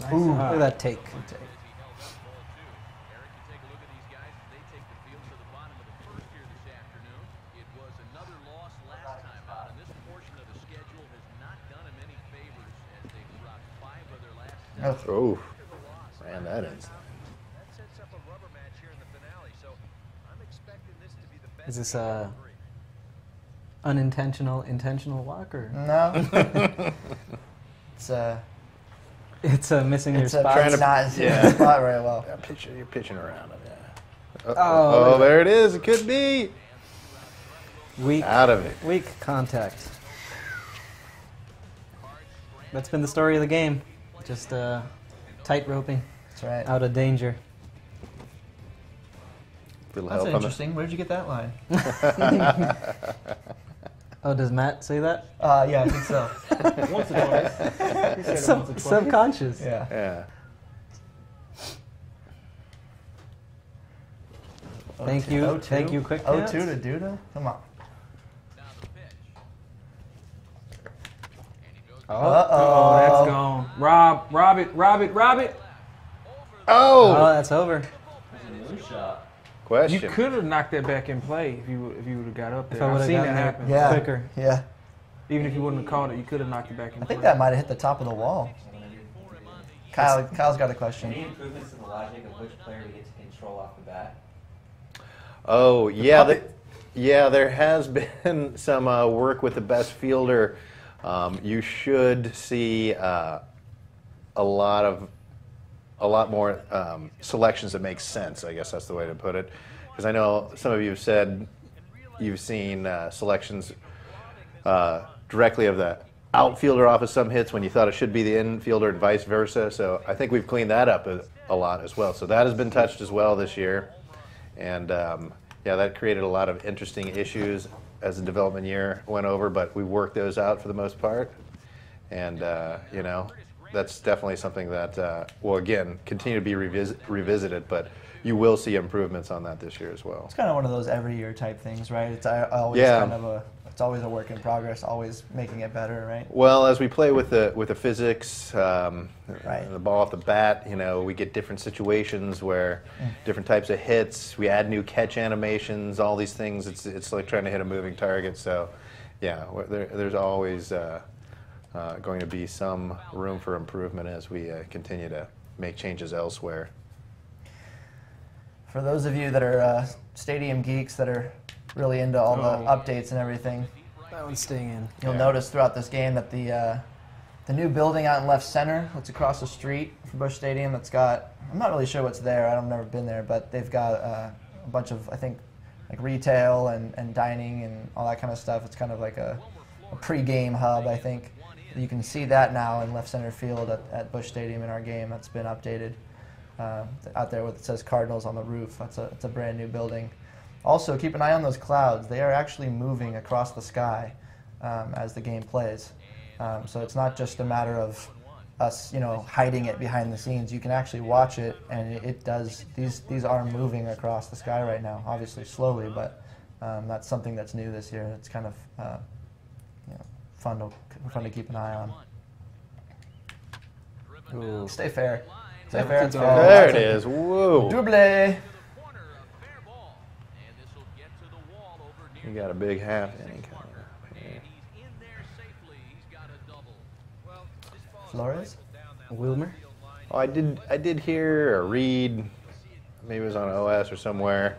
Nice. Look at that take. Good take. Oh, Oh, ran that in. Is this a intentional walk or? no. It's missing your It's spot. Trying to- not yeah. spot very well. Yeah, you're pitching around him, yeah. Oh, there it is. It could be. Weak. Out of it. Weak contact. That's been the story of the game. Just tight roping That's right. out of danger. Little That's help on the- interesting. Where'd you get that line? Oh, does Matt say that? Yeah, I think so. Once or twice. He said it once or twice. Subconscious. Yeah. Yeah. Thank you. 0-2. Thank you, Quick 0-2 Pants. to Duda? Come on. Oh, Uh-oh. that's gone. Rob it. Oh, Oh! that's over. It's a new shot. You Question. could have knocked that back in play if you would have got up If there. I I've would've seen that gotten there. happen. Yeah. Quicker. Yeah. Even if you wouldn't have caught it, you could have knocked it back in I play. think that might have hit the top of the wall. Kyle's got a Any question. improvements to the logic of which player we get to control off the bat? Oh, yeah. puppet. There has been some work with the best fielder. You should see a lot more selections that make sense. I guess that's the way to put it. Because I know some of you have said you've seen selections directly of the outfielder off of some hits when you thought it should be the infielder and vice versa. So I think we've cleaned that up a lot as well. So that has been touched as well this year. And yeah, that created a lot of interesting issues as the development year went over, but we worked those out for the most part. And, you know, that's definitely something that will, again, continue to be revisited, but you will see improvements on that this year as well. It's kind of one of those every year type things, right? It's always Yeah. kind of it's always a work in progress, always making it better, right? Well, as we play with the physics, Right. the ball off the bat, you know, we get different situations where different types of hits. We add new catch animations, all these things. It's like trying to hit a moving target. So, yeah, there's always going to be some room for improvement as we continue to make changes elsewhere. For those of you that are stadium geeks that are really into all the updates and everything, That one's staying in. you'll notice throughout this game that the new building out in left center, that's across the street from Busch Stadium, that's got, I'm not really sure what's there, I've never been there, but they've got a bunch of, I think, like retail and dining and all that kind of stuff. It's kind of like a pre-game hub, I think. You can see that now in left center field at Busch Stadium in our game. That's been updated. Out there with it says Cardinals on the roof. It's a brand new building. Also, keep an eye on those clouds. They are actually moving across the sky as the game plays. So it's not just a matter of us, hiding it behind the scenes. You can actually watch it, and it does. These are moving across the sky right now. Obviously slowly, but that's something that's new this year. It's kind of fun to keep an eye on. Ooh. Stay fair. Stay Yeah, fair. it's all- There it is. Whoa. Double. You got a big half inning. Flores. Wilmer. Oh, I did hear or read, maybe it was on OS or somewhere,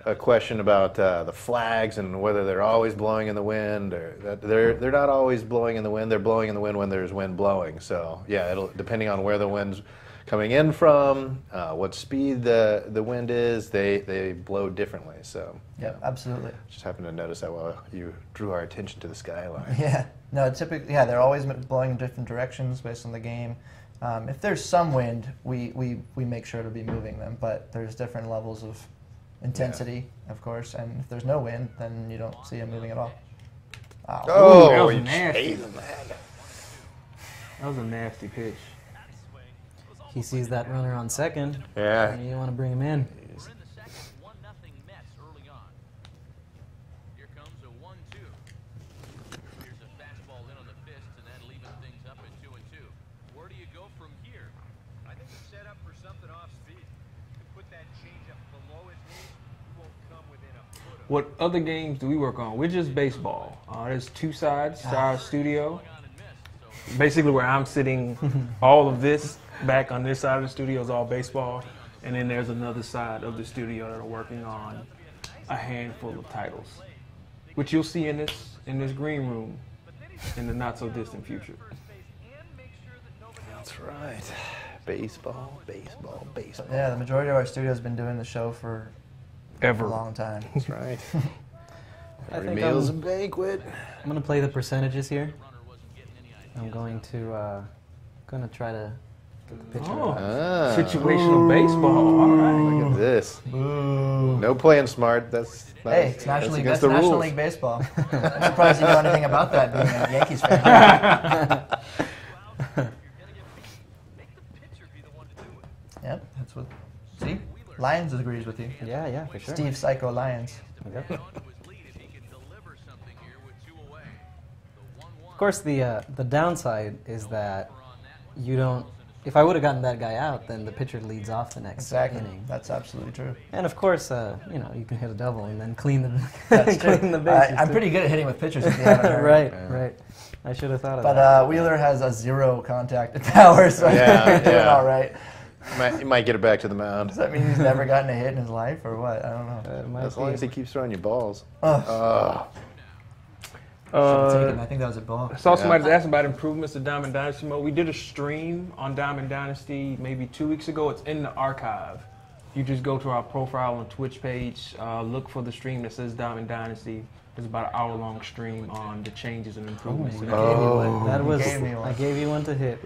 a question about the flags and whether they're always blowing in the wind, or that they're not always blowing in the wind. They're blowing in the wind when there's wind blowing. So yeah, it'll depending on where the wind's coming in from, what speed the wind is, they blow differently. So Yeah, absolutely. just happened to notice that while you drew our attention to the skyline. Yeah. No, typically, they're always blowing in different directions based on the game. If there's some wind, we make sure to be moving them, but there's different levels of intensity, of course, and if there's no wind, then you don't see them moving at all. Wow. Oh, that was you nasty. chasing that. That was a nasty pitch. He sees that runner on second. Yeah. And you want to bring him in. What other games do we work on? We're just baseball. There's two sides to our studio. Basically, where I'm sitting, all of this back on this side of the studio is all baseball. And then there's another side of the studio that are working on a handful of titles, which you'll see in this green room in the not so distant future. That's right. Baseball, baseball, baseball. Yeah, the majority of our studio has been doing the show for Ever. a long time. That's right. I Every think meal's a I'm banquet. going to play the percentages here. I'm going to try to get the pitcher Oh. up. Ah, Situational baseball. All right. look at this. No playing smart. That's Hey, it's National League. against That's the National rules. League baseball. I'm surprised you know anything about that, being a Yankees fan. Yep, that's what. See, Lyons agrees with you. Yeah, for sure. Steve Psycho Lyons. Yep. Of course, the downside is that you don't. If I would have gotten that guy out, then the pitcher leads off the next Exactly. inning. That's absolutely true. And of course, you can hit a double and then clean the That's true. clean the bases. I'm too. pretty good at hitting with pitchers. If you haven't heard. right, Yeah. right. I should have thought of But that. Wheeler has a 0 contact power, so Yeah, he's doing yeah. all right. You might get it back to the mound. Does that mean he's never gotten a hit in his life, or what? I don't know. It might As long be. as he keeps throwing you balls. Ugh. Should've taken it. I think that was a ball. I saw Yeah. somebody's asking about improvements to Diamond Dynasty mode. We did a stream on Diamond Dynasty maybe 2 weeks ago. It's in the archive. You just go to our profile on Twitch page, look for the stream that says Diamond Dynasty. It's about an hour-long stream on the changes and improvements. to that game. That was. gave me one. I gave you one to hit.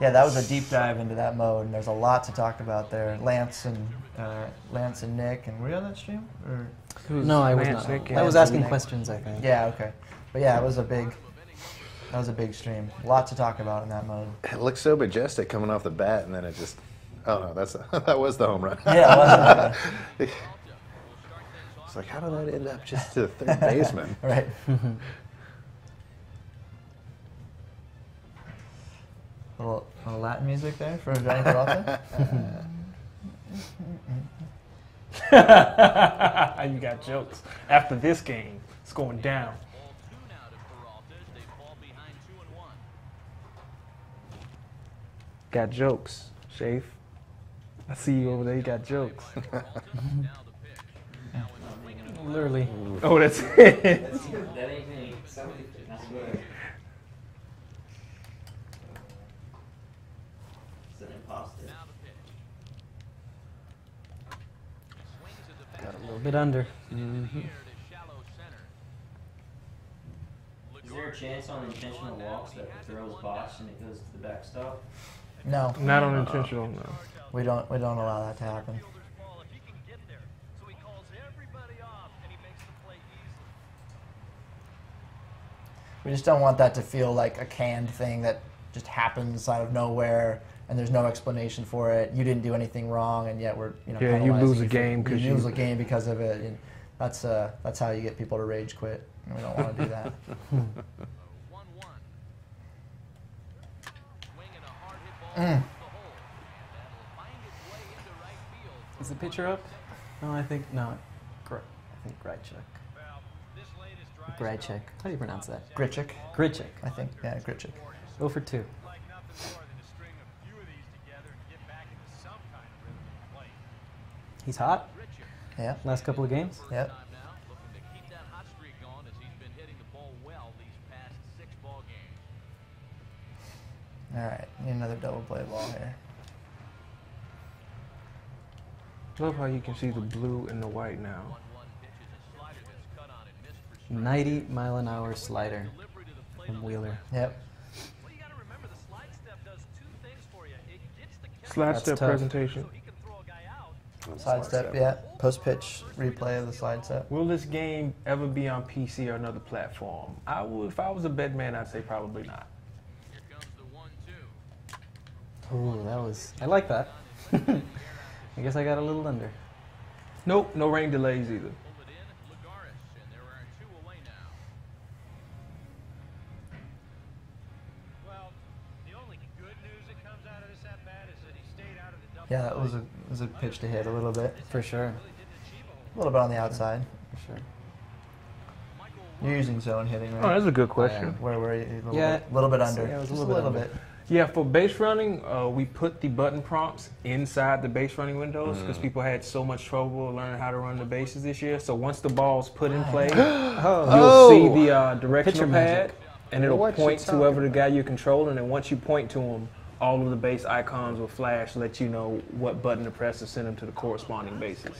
Yeah, that was a deep dive into that mode, and there's a lot to talk about there. Lance and Nick, and were you on that stream? Or? No, I was Lance, not. Nick, I yeah. was asking Nick. questions, I think. Yeah, okay. But yeah, that was a big stream. A lot to talk about in that mode. It looks so majestic coming off the bat, and then it just. Oh no, that was the home run. Yeah, it wasn't It's like, how did that end up just to the third baseman? right. A little Latin music there for Johnny Peralta. You got jokes. After this game, it's going down. Got jokes, Shafe. I see you over there. You got jokes. Literally. Oh, that's it. That ain't me. Somebody, I swear. It's an imposter. Got a little bit under. Is there a chance on intentional walks that the throw is botched and it goes to the backstop? No, Not unintentional, no. we don't allow that to happen. We just don't want that to feel like a canned thing that just happens out of nowhere and there's no explanation for it. You didn't do anything wrong, and yet we're Yeah, you penalizing lose a for- game 'cause you lose you- a game because of it. And that's how you get people to rage quit. And we don't want to do that. Is the pitcher up? No, I think no. I think Grychuk. Grychuk. How do you pronounce that? Gritchick, Grychuk. I think. Yeah, Gritchick. 0 for 2. He's hot. Yeah, Last couple of games. yeah. All right, need another double play ball here. Love how you can see the blue and the white now. 90-mile-an-hour slider from Wheeler. Yep. Slide That's step tough. presentation. Side step, yeah. Post pitch replay of the slide step. Will this game ever be on PC or another platform? If I was a bet man, I'd say probably not. Ooh, that was. I like that. I guess I got a little under. Nope, no rain delays either. Yeah, that was a pitch to hit a little bit. For sure. A little bit on the outside. For sure. You're using zone hitting, Oh, right? that's a good question. Where were you? A little Yeah. bit, little bit under. Yeah, it was a Just little bit under. Yeah, for base running, we put the button prompts inside the base running windows because people had so much trouble learning how to run the bases this year. So once the ball's put in play, you'll see the directional Picture pad, magic. and it'll What you point to talking whoever the guy you're controlling. And once you point to him, all of the base icons will flash, let you know what button to press to send them to the corresponding bases.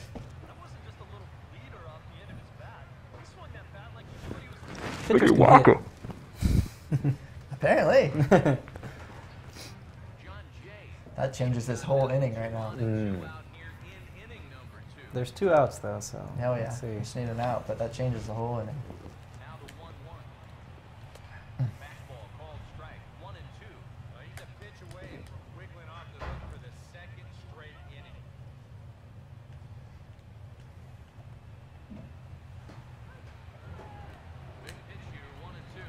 Pitchers can hit. Apparently. That changes this whole inning right now. There's 2 outs though, so. Hell yeah. let's see. Just need an out, but that changes the whole inning. Now the 1-1. Fastball called strike. 1 and 2. He's a pitch away from wiggling off the hook for the second straight inning. Big pitch here. 1 and 2.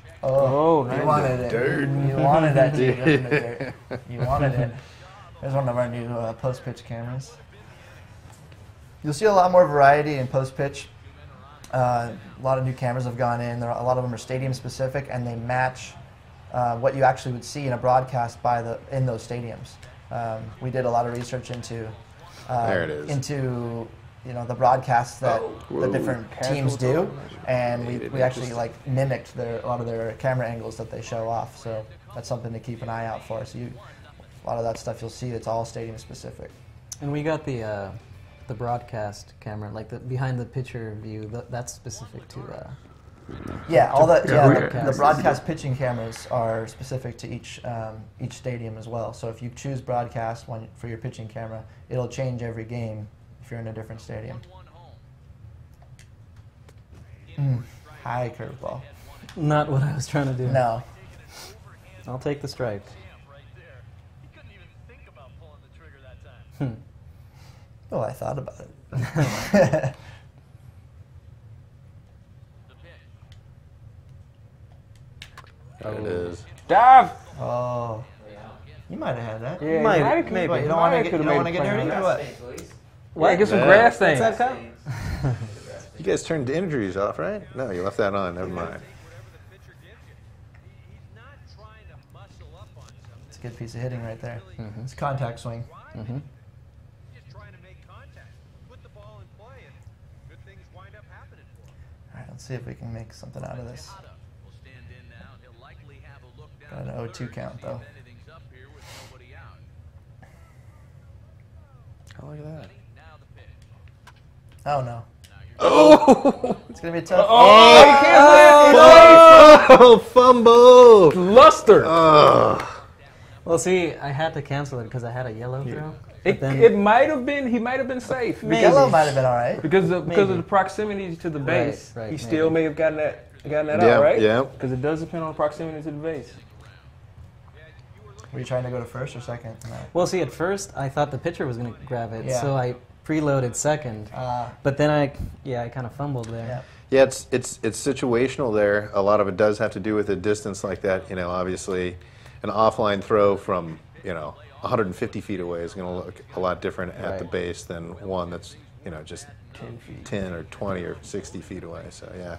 Check. Oh, nice. you wanted it. You wanted that to go in the dirt. You wanted it. There's one of our new post-pitch cameras. You'll see a lot more variety in post-pitch. A lot of new cameras have gone in. A lot of them are stadium-specific, and they match what you actually would see in a broadcast in those stadiums. We did a lot of research into There it is. into the broadcasts that the different teams do, and we actually like mimicked a lot of their camera angles that they show off. So that's something to keep an eye out for. So a lot of that stuff you'll see, it's all stadium specific. And we got the broadcast camera, like the behind the pitcher view. That's specific to. Yeah, the broadcast. broadcast pitching cameras are specific to each stadium as well. So if you choose broadcast for your pitching camera, it'll change every game if you're in a different stadium. High curveball. Not what I was trying to do. No. I'll take the strike. He couldn't even think about pulling the trigger that time. Well, I thought about it. The pitch. There it is. Dive! Oh, you might have had that. Yeah, Might- maybe. What, you don't want to get dirty or what? Yeah, get some Yeah. grass What's stains. that cup? You guys turned injuries off, right? No, you left that on. Never mind. Whatever the pitcher gives you. He's not trying to muscle up on something. It's a good piece of hitting right there. It's a contact swing. He's just trying to make contact, put the ball in play, and good things wind up happening for him. All right, let's see if we can make something out of this. Will stand in now. He'll likely have a look down Got an the 0-2 third, count, see though. if anything's up here with nobody out. Oh, look at that. Now the pitch. Oh no, Oh! it's gonna be a tough. Oh, fumble! Luster! Well, see, I had to cancel it because I had a yellow throw. It, Then- it might have been, he might have been safe. Maybe. Yellow might have been all right. Because of Maybe. the proximity to the base, right, he still maybe. may have gotten that Yeah, out, right? yeah. Because it does depend on proximity to the base. Were you trying to go to first or second? No. Well, see, at first I thought the pitcher was going to grab it, Yeah. so I preloaded second. But then I kind of fumbled there. Yeah. Yeah, it's situational there. A lot of it does have to do with a distance like that. Mm-hmm. Obviously, an offline throw from 150 feet away is going to look a lot different at the Right. base than one that's just 10 feet. 10 or 20 or 60 feet away. So yeah,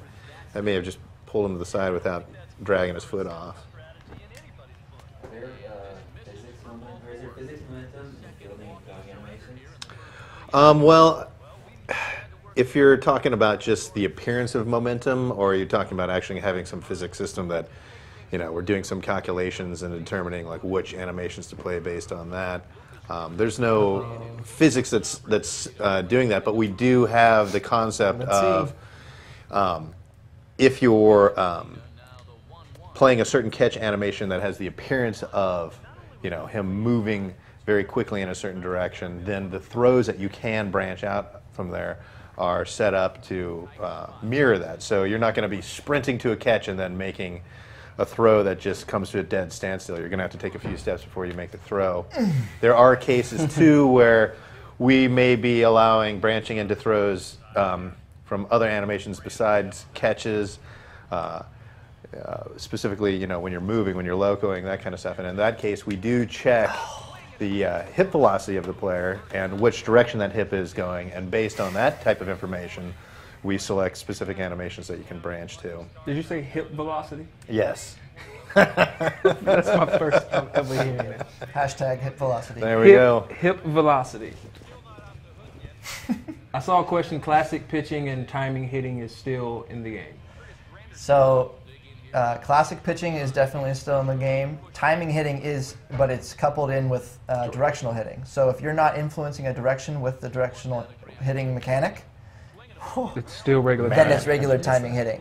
that may have just pulled him to the side without dragging his foot off. Is there physics momentum in fielding and throwing animations? Well, if you're talking about just the appearance of momentum, or you're talking about actually having some physics system that, we're doing some calculations and determining like which animations to play based on that. There's no physics that's doing that, but we do have the concept of if you're playing a certain catch animation that has the appearance of him moving very quickly in a certain direction, then the throws that you can branch out from there are set up to mirror that. So you're not going to be sprinting to a catch and then making a throw that just comes to a dead standstill. You're going to have to take a few steps before you make the throw. There are cases, too, where we may be allowing branching into throws from other animations besides catches, specifically, when you're moving, when you're locoing, that kind of stuff. And in that case, we do check the hip velocity of the player and which direction that hip is going. And based on that type of information, we select specific animations that you can branch to. Did you say hip velocity? Yes. That's my first time ever hearing it. Hashtag hip velocity. There we go. Hip velocity. I saw a question, classic pitching and timing hitting is still in the game. So classic pitching is definitely still in the game. Timing hitting is, but it's coupled in with directional hitting. So if you're not influencing a direction with the directional hitting mechanic, It's still regular. then it's regular timing hitting.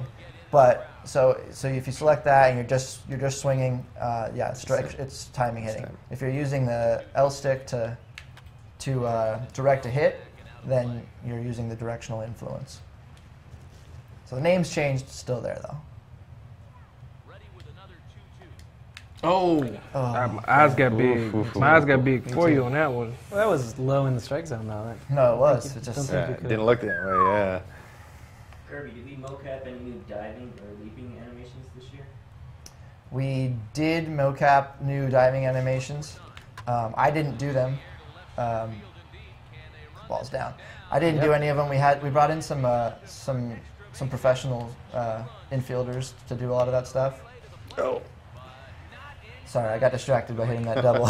But so if you select that and you're just swinging, it's timing hitting. If you're using the L stick to direct a hit, then you're using the directional influence. So the name's changed, still there though. Oh, my eyes got big. My eyes got big for you on that one. Well, that was low in the strike zone, though. No, it was. It Don't just think you could. Didn't look that way. Yeah. Kirby, did we mocap any new diving or leaping animations this year? we did mocap new diving animations. I didn't do them. Balls down. I didn't do any of them. We brought in some professional infielders to do a lot of that stuff. Oh. Sorry, I got distracted by hitting that double.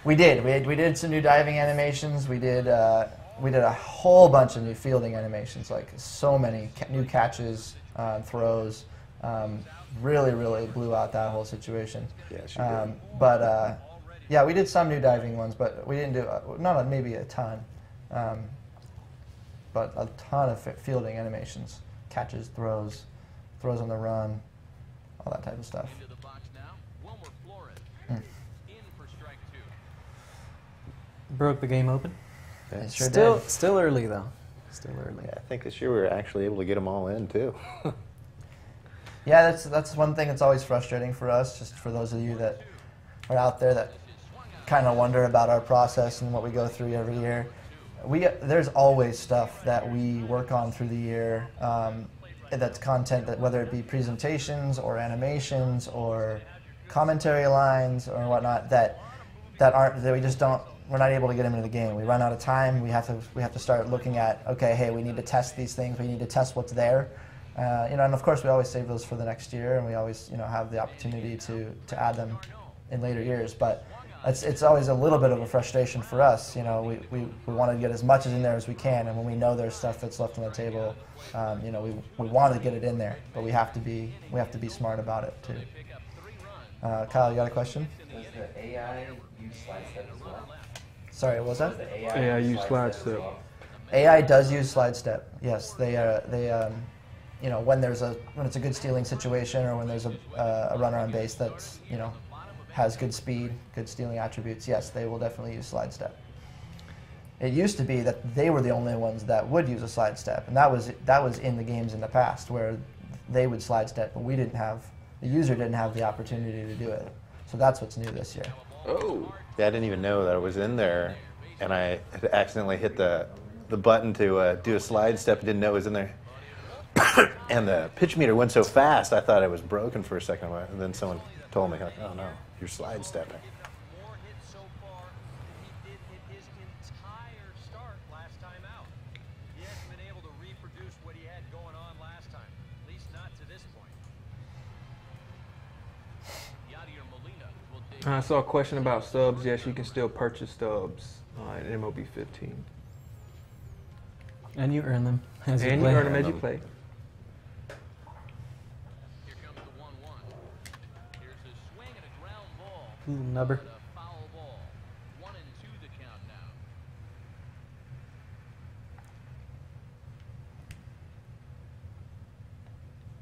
We did some new diving animations. We did a whole bunch of new fielding animations, like so many new catches, throws. Really blew out that whole situation. Yeah, she did. Yeah, we did some new diving ones, but we didn't do maybe a ton, but a ton of fielding animations, catches, throws on the run, all that type of stuff. Broke the game open. Yeah. Sure Still early though. Still early. Yeah, I think this year we were actually able to get them all in too. Yeah, that's one thing that's always frustrating for us, just for those of you that are out there that kind of wonder about our process and what we go through every year. There's always stuff that we work on through the year. That's content that, whether it be presentations or animations or commentary lines or whatnot, that we just don't. We're not able to get them into the game. We run out of time. We have to start looking at, okay, hey, we need to test these things. We need to test what's there. And of course we always save those for the next year, and we always have the opportunity to add them in later years. But it's always a little bit of a frustration for us. We want to get as much in there as we can, and when we know there's stuff that's left on the table, we want to get it in there, but we have to be smart about it too. Kyle, you got a question? Does the AI use slide step as well? Sorry, what was that? Does the AI use slide step. as well? AI does use slide step. Yes, they when it's a good stealing situation, or when there's a runner on base that's has good speed, good stealing attributes, yes, they will definitely use slide step. It used to be that they were the only ones that would use a slide step, and that was in the games in the past where they would slide step, but the user didn't have the opportunity to do it. So that's what's new this year. Oh. Yeah, I didn't even know that it was in there, and I had accidentally hit the button to do a slide step and didn't know it was in there. And the pitch meter went so fast, I thought it was broken for a second, and then someone told me, like, oh no, you're slide stepping. More hits so far than he did hit his entire start last time out. He hasn't been able to reproduce what he had going on last time, at least not to this point. Yadier Molina will dig. I saw a question about stubs. Yes, you can still purchase stubs in MLB 15. And you earn them as you And you play. earn them as you play. Here comes the 1-1. Here's a swing and a ground ball. Ooh, nubber. But a foul ball. 1-2 the count now.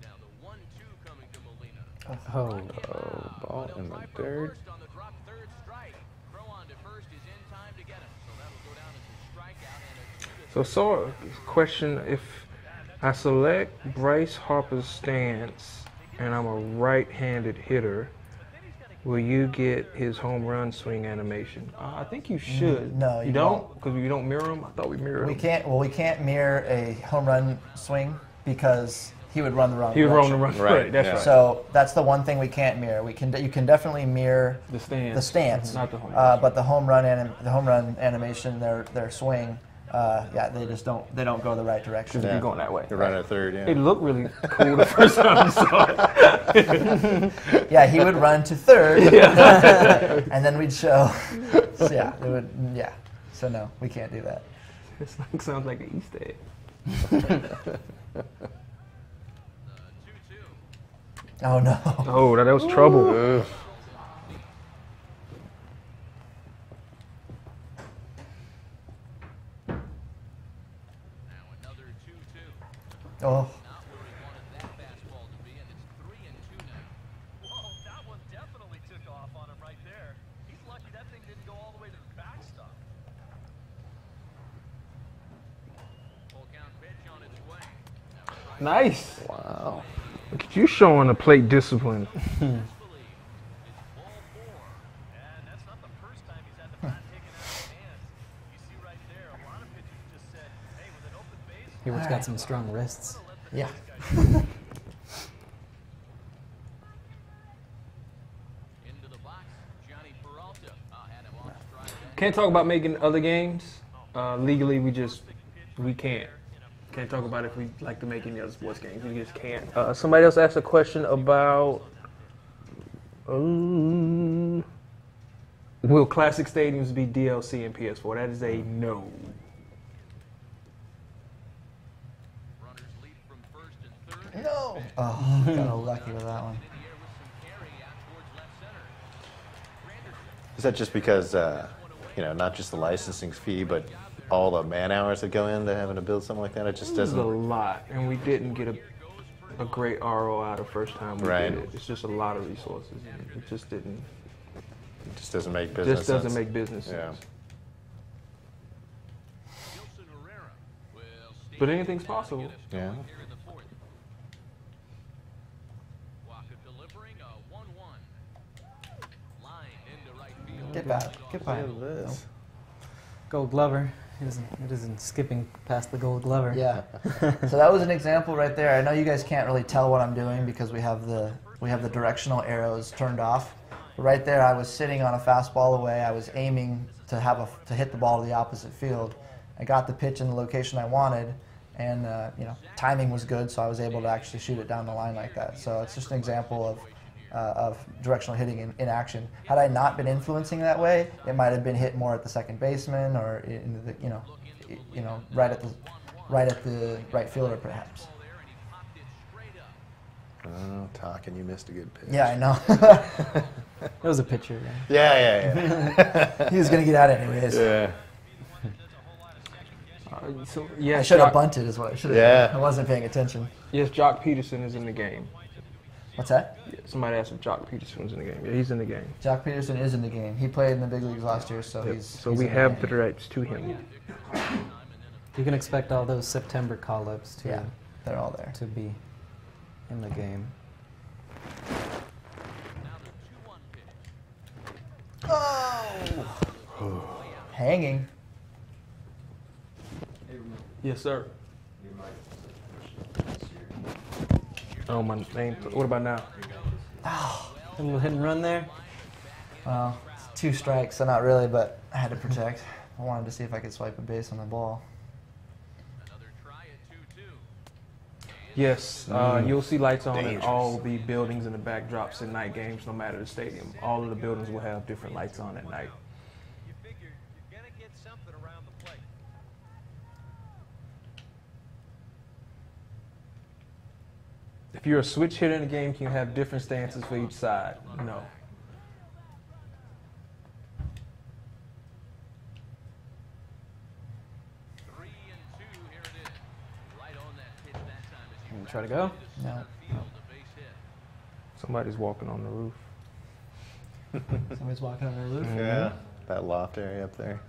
Now the 1-2 coming to Molina. Oh. Ball in the Drive for dirt. first on the drop third strike. Throw on to first is in time to get him. So that'll go down as a strikeout and a 2-2. So saw a question: if I select Bryce Harper's stance and I'm a right-handed hitter, will you get his home run swing animation? I think you should. No, you don't, because you don't mirror him. I thought we mirrored We him. can't. Well, we can't mirror a home run swing because he would run the wrong He was direction. rolling the run. Right, Right, that's yeah. right. So that's the one thing we can't mirror. You can definitely mirror The stance. the stance, Not the home but the home run animation, their swing, they don't go the right direction. You're going that way. You're running a third, yeah. It looked really cool the first time you saw it. Yeah, he would run to third, and then we'd show. So yeah, it would. Yeah, so no, we can't do that. It sounds like an Easter egg. 2-2. Oh no. Oh, that was trouble. Ugh. Now another 2-2. Oh. Not where he wanted that fastball to be, and it's 3-2 now. Whoa, that one definitely took off on him right there. He's lucky that thing didn't go all the way to the backstop. Full count pitch on its way. Nice. Wow. Look at you showing the plate discipline. And that's not the first time he's had the bat taken out of his hands. You see right there, a lot of pitchers just said, hey, with an open base, Hewitt's got some strong wrists. Yeah. Into the box, Johnny Peralta. Had him on strike. Can't talk about making other games. Legally, we can't. Can't talk about if we like to make any other sports games. We just can't. Somebody else asked a question about will classic stadiums be DLC and PS4? That is a no. Runners leap from first and third. No. Oh, got lucky with that one. In the air with some carry out towards left center. Granderson. Is that just because, not just the licensing fee, but all the man hours that go into having to build something like that? It just This is a doesn't. lot, and we didn't get a great ROI the first time we Right. did it. It's just a lot of resources. And it just didn't. It just doesn't make business Just doesn't sense. make business sense. Yeah. Gilson Herrera will stay But anything's possible. Yeah. here in the fourth. Walker delivering a 1-1. Line into right field. Get back. Get by. Look at this. Gold Glover. It isn't skipping past the Gold Glover. Yeah. So that was an example right there. I know you guys can't really tell what I'm doing because we have the directional arrows turned off. But right there, I was sitting on a fastball away. I was aiming to hit the ball to the opposite field. I got the pitch in the location I wanted, and timing was good, so I was able to actually shoot it down the line like that. So it's just an example of directional hitting in action. Had I not been influencing that way, it might have been hit more at the second baseman or in the right at the right fielder perhaps. Oh, talking, you missed a good pitch. Yeah, I know. It was a pitcher. Yeah. He was gonna get out anyways. Yeah. I should have bunted, is what I should have. Yeah. I wasn't paying attention. Yes, Jock Peterson is in the game. What's that? Yeah, somebody asked if Jock Peterson was in the game. Yeah, he's in the game. Jock Peterson is in the game. He played in the big leagues last year, so Yep. he's. So he's we in have the the game. rights to him. You can expect all those September call-ups Yeah, they're all there. to be in the game. Hanging. Yes, sir. Oh, my name. What about now? A little hit and run there. Well, it's 2 strikes, so not really, but I had to protect. I wanted to see if I could swipe a base on the ball. Another try at 2-2. Yes, you'll see lights on in all the buildings and the backdrops in night games, no matter the stadium. All of the buildings will have different lights on at night. you figure you're going to get something around the plate. If you're a switch hitter in the game, can you have different stances for each side? No. Here it is. Right on that pitch that time as You try to go? No. field a base hit. Somebody's walking on the roof. Somebody's walking on the roof. Yeah. That loft area up there.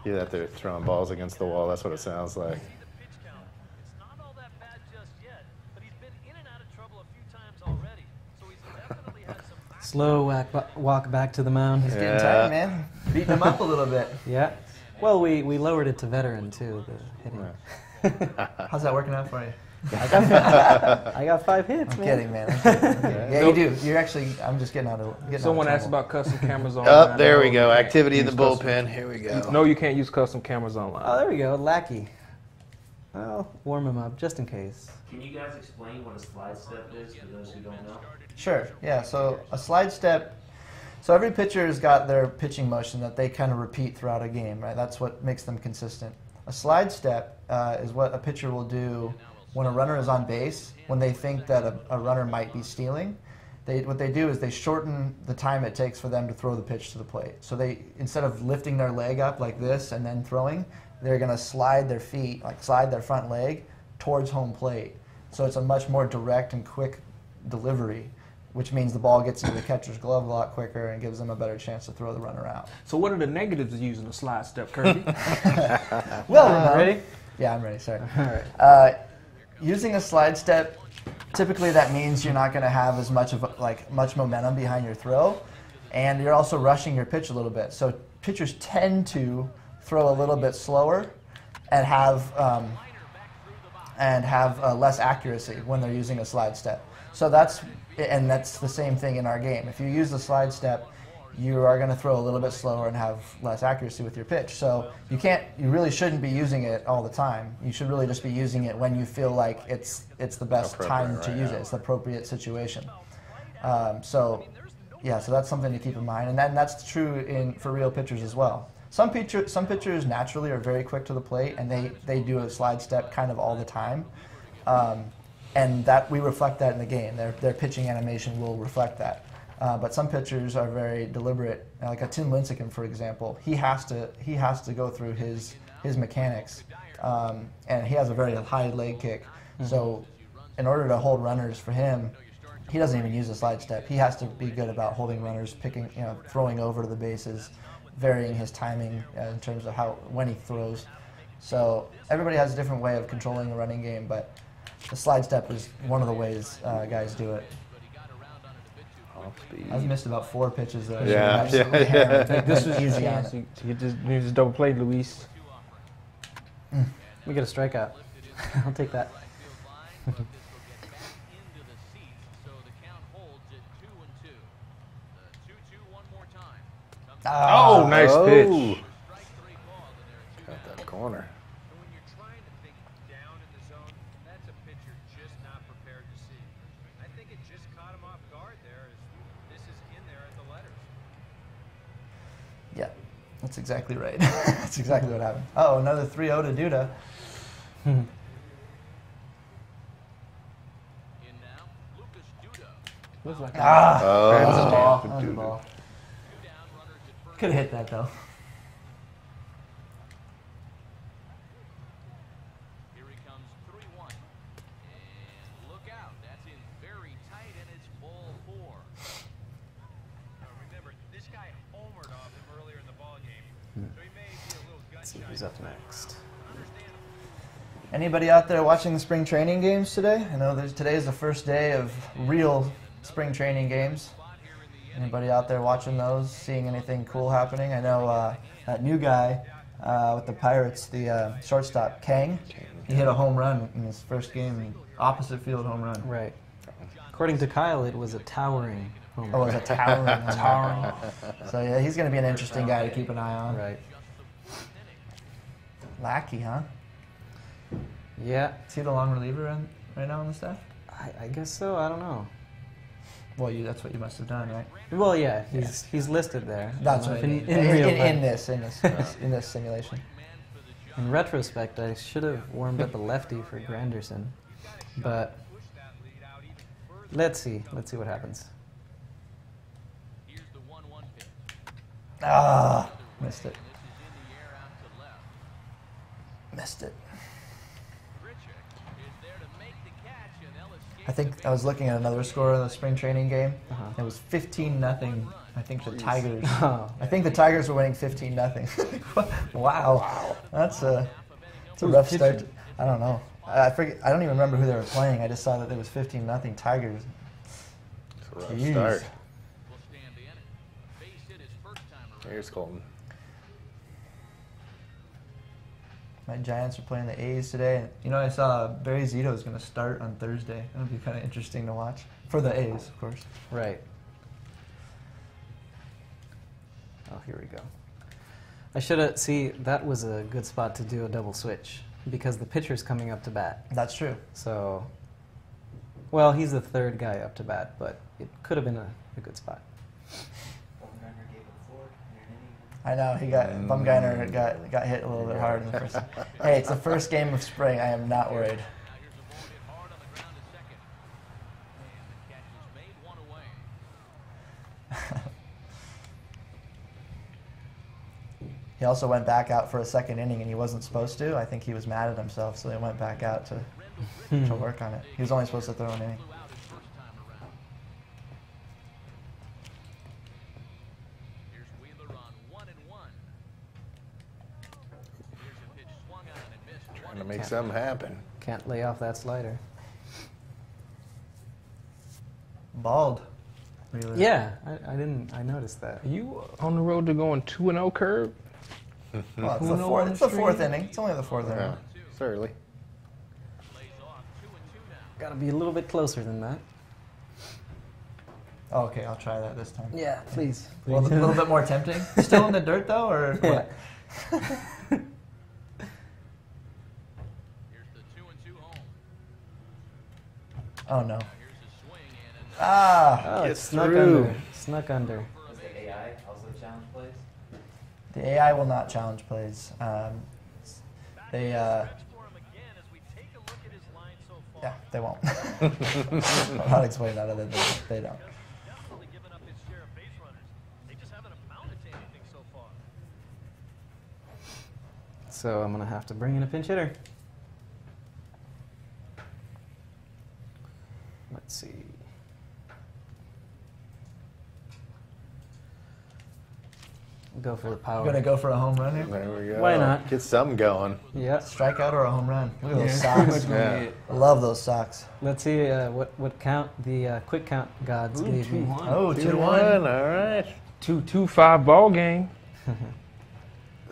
Either that they're throwing balls against the wall. That's what it sounds like. See the pitch count. It's not all that bad just yet, but he's been in and out of trouble a few times already. So he's definitely had some Slow walk back to the mound. He's getting tired, man. Beating him up a little bit. Yeah. Well, we lowered it to veteran too. The hitting. How's that working out for you? I got 5 hits, I'm man. kidding, man. I'm kidding. Yeah, you do. You're actually. I'm just getting out of. Someone asked trouble. about custom cameras online. Oh, there we No, go. you can't Activity in the use custom- bullpen. Here we go. No, you can't use custom cameras online. Oh, there we go. Lackey. I'll warm him up just in case. Can you guys explain what a slide step is for those who don't know? Sure. Yeah. So a slide step. So every pitcher's got their pitching motion that they kind of repeat throughout a game, right? That's what makes them consistent. A slide step is what a pitcher will do when a runner is on base, when they think that a runner might be stealing, what they do is they shorten the time it takes for them to throw the pitch to the plate. So they, instead of lifting their leg up like this and then throwing, they're going to slide their feet, like slide their front leg towards home plate. So it's a much more direct and quick delivery, which means the ball gets into the catcher's glove a lot quicker and gives them a better chance to throw the runner out. So what are the negatives of using a slide step, Kirby? Well, ready? Yeah, I'm ready, sorry. All right. Using a slide step, typically that means you're not going to have as much much momentum behind your throw, and you're also rushing your pitch a little bit. So pitchers tend to throw a little bit slower and have less accuracy when they're using a slide step. So that's the same thing in our game. If you use the slide step, you are going to throw a little bit slower and have less accuracy with your pitch. So you really shouldn't be using it all the time. You should really just be using it when you feel like it's the best time to use it. It's the appropriate situation. So that's something to keep in mind, and that's true for real pitchers as well. Some pitchers naturally are very quick to the plate, and they do a slide step kind of all the time, and that we reflect that in the game. Their pitching animation will reflect that. But some pitchers are very deliberate, like a Tim Lincecum, for example. He has to go through his mechanics, and he has a very high leg kick. So in order to hold runners for him, he doesn't even use a slide step. He has to be good about holding runners, throwing over to the bases, varying his timing in terms of when he throws. So everybody has a different way of controlling the running game, but the slide step is one of the ways guys do it. I've missed about 4 pitches though. Yeah. This is easy your on chance it. to get this news double play, Luis. We get a strikeout. I'll take that. Oh, nice pitch. Got that corner. And when you're trying to think down in the zone, that's a pitcher just not prepared to see. I think it just caught him off guard there as this is in there at the letters. Yeah, that's exactly right. That's exactly what happened. Oh, another 3-0 to Duda. In now, Lucas Duda. Looks like That was a ball. Oh, That was a dude. ball. Two down, runners at first. Could have hit that though. Here he comes, 3-1. And look out, that's in very tight, and it's ball 4. Now remember, this guy homered off him earlier in the ball game, so he may be a little gun Let's see shy. who's up next. Anybody out there watching the spring training games today? I know today is the first day of real spring training games. Anybody out there watching those, seeing anything cool happening? I know that new guy with the Pirates, the shortstop, Kang, he hit a home run in his first game, opposite field home run. Right. According to Kyle, it was a towering home Oh, run. it was a towering home run. So yeah, he's going to be an interesting guy to keep an eye on. Right. Lackey, huh? Yeah. Is he the long reliever right now on the staff? I guess so. I don't know. Well, that's what you must have done, right? Well, yeah, he's listed there. That's I what don't know I if mean. in real In time. this simulation. In retrospect, I should have warmed up a lefty for Granderson, but let's see what happens. Here's the 1-1 pitch. Ah, missed it. This is in the air out to left. Missed it. Grichuk is there to make the catch, and they'll escape. I think I was looking at another score of the spring training game. Uh-huh. It was 15-0. I think the Tigers. Oh. I think the Tigers were winning 15-0. Wow. That's a rough start. I don't know. I forget. I don't even remember who they were playing. I just saw that it was 15-0 Tigers. It's a rough Jeez. start. Will stand the inning. Base hit his first time around. Here's Colton. My Giants are playing the A's today. And, you know, I saw Barry Zito is going to start on Thursday. That would be kind of interesting to watch. For the A's, of course. Right. Oh, here we go. I should have. See, that was a good spot to do a double switch because the pitcher's coming up to bat. That's true. So, well, he's the third guy up to bat, but it could have been a good spot. Bumgarner gave it 4 in an inning. I know. Bumgarner got hit a little bit hard in the first. Hey, it's the first game of spring. I am not worried. He also went back out for a second inning, and he wasn't supposed to. I think he was mad at himself, so he went back out to work on it. He was only supposed to throw an inning. Trying to make something happen. Can't lay off that slider. Bald. Really. Yeah, I noticed that. Are you on the road to going 2-0 curve? Well, it's Who the know fourth. on It's the the fourth street? inning. It's only the fourth inning. Yeah, it's early. Got to be a little bit closer than that. Oh, okay, I'll try that this time. Yeah, please. Well, a little bit more tempting. Still in the dirt though, or what? Oh no. Ah, Oh, it Gets snuck through. under. Snuck under. Was the AI also challenge plays? the AI will not challenge plays. They yeah, they won't. I'll not explain that other than they don't. Definitely given up his share of base runners. They just haven't amounted to anything so far. So I'm going to have to bring in a pinch hitter. Let's see. Go for the power. We're gonna go for a home run here. There we go. Why not? Get something going. Yeah. Strikeout or a home run. Look at those Yeah, pretty socks. much gonna Yeah. hit. I love those socks. Let's see what count the quick count gods Ooh, gave me. 2-1. Oh, 2-1. 2-1. All right. 2-5 ball game.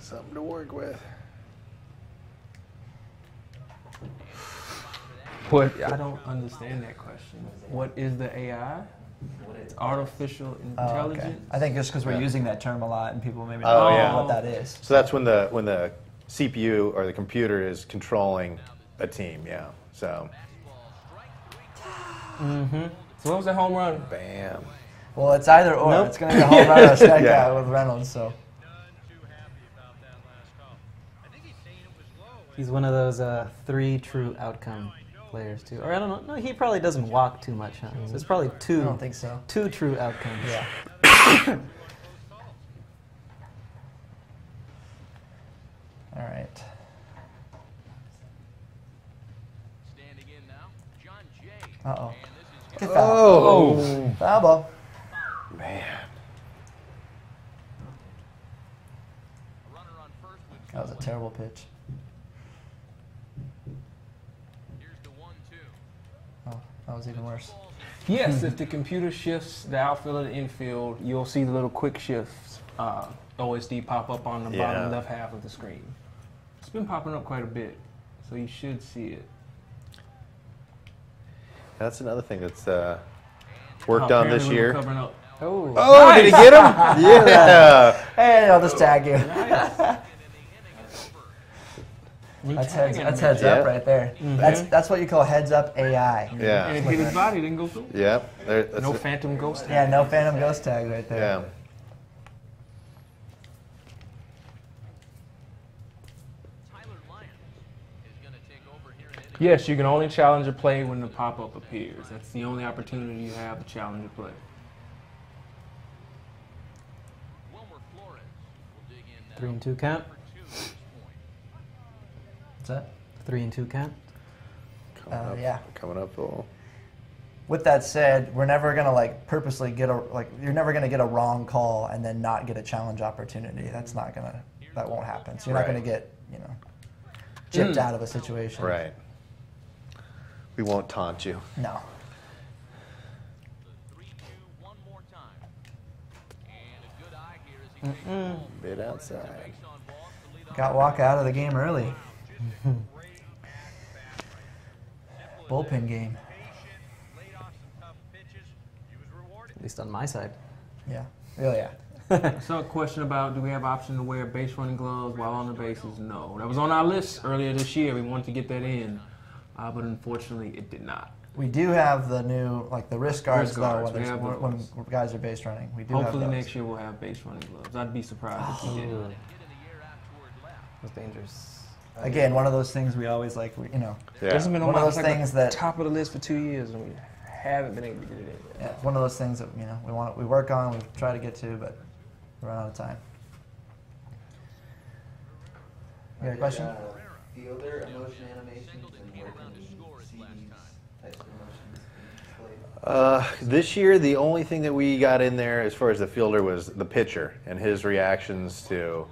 Something to work with. What? I don't understand that question. What is the AI? It's artificial Oh, okay. intelligence. I think just because we're Yeah. using that term a lot and people maybe Oh, don't yeah. know what that is. So that's when the CPU or the computer is controlling a team. Yeah. So Mm-hmm. So what was that home run? bam. Well, it's either or. Nope. It's going to be a home run or a strikeout Yeah. with Reynolds. So None too happy about that last call. I think he's saying it was low. He's one of those 3 true outcome players too. Or I don't know. No, he probably doesn't walk too much, huh? So it's probably I two don't think so. true outcomes. Yeah. All right. Standing in now, John Jay. Uh-oh. And this is Good foul. Oh, Foul ball. man. a runner on first with That was a terrible pitch. here's the 1-2. Oh, that was even worse. Yes, if the computer shifts the outfield and the infield, you'll see the little quick shifts OSD pop up on the Yeah. bottom left half of the screen. It's been popping up quite a bit, so you should see it. That's another thing that's Oh, worked on apparently this we were year. covering up. Oh. Oh, did he get him? Yeah. Hey, I'll just tag you. We That's tagging heads him. up Yeah. right there. That's what you call heads up AI. Yeah. And it hit his body, didn't go through. Yep. There, that's No it. phantom ghost tag. Yeah, no phantom ghost tag right there. Yeah. Tyler Lyons is going to take over here in inning. Yes, you can only challenge a play when the pop-up appears. That's the only opportunity you have to challenge a play. Wilmer Flores will dig in now. 3 and 2 count. Number 2 at this point. What's that? 3 and 2 count. Yeah. Coming up. Oh. With that said, we're never gonna purposely get you're never gonna get a wrong call and then not get a challenge opportunity. That won't happen. So you're not Right. gonna get gypped out of a situation. Right. We won't taunt you. No. The 3-2 one more time. And a good eye here as he takes the ball. Bit outside. Base on balls to lead off. Got walk out of the game early. Bullpen game. Laid off some tough pitches. He was rewarded. At least on my side. Yeah. Oh yeah. I saw a question about do we have option to wear base running gloves while on the bases? No. That was on our list earlier this year. We wanted to get that in, but unfortunately it did not. We do have the new the wrist guards Wrist guards, though we have when those. guys are base running. We do Hopefully have those. next year we'll have base running gloves. I'd be surprised if we didn't. Ooh, Hit in the air out toward left. that's dangerous. Again, one of those things we always Yeah. Hasn't been on One of my those things that- top of the list for 2 years, and we haven't been able to get it in. Yeah, it's one of those things that we work on, we try to get to, but we run out of time. got a question? Fielder emotion animations, and where can we see these types of emotions displayed? This year, the only thing that we got in there as far as the fielder was the pitcher and his reactions to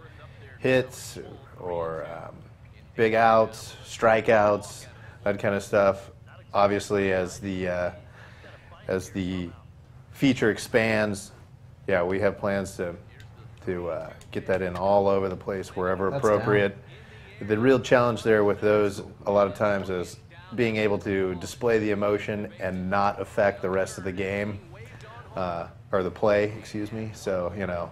hits or big outs, strikeouts, that kind of stuff. Obviously, as the feature expands, yeah, we have plans to get that in all over the place wherever That's appropriate. The real challenge there with those a lot of times is being able to display the emotion and not affect the rest of the game, or the play, excuse me. So, you know,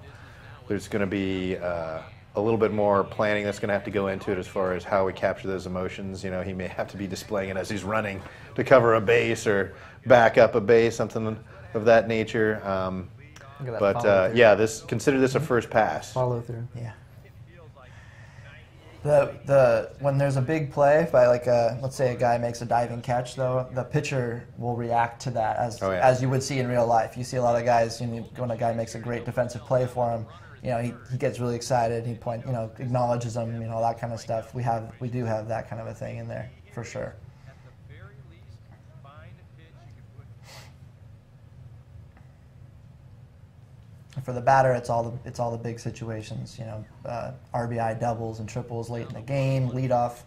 there's going to be a little bit more planning that's going to have to go into it as far as how we capture those emotions. You know, he may have to be displaying it as he's running to cover a base or back up a base, something of that nature. Look at that But follow-through. yeah, consider this a first pass. Follow through. Yeah. When there's a big play by like let's say a guy makes a diving catch, though, the pitcher will react to that as you would see in real life. You see a lot of guys, when a guy makes a great defensive play for him, he gets really excited. He acknowledges them, that kind of stuff. We do have that kind of a thing in there for sure. At the very least, find a pitch you can put. For the batter, it's all the big situations. RBI doubles and triples late in the game, leadoff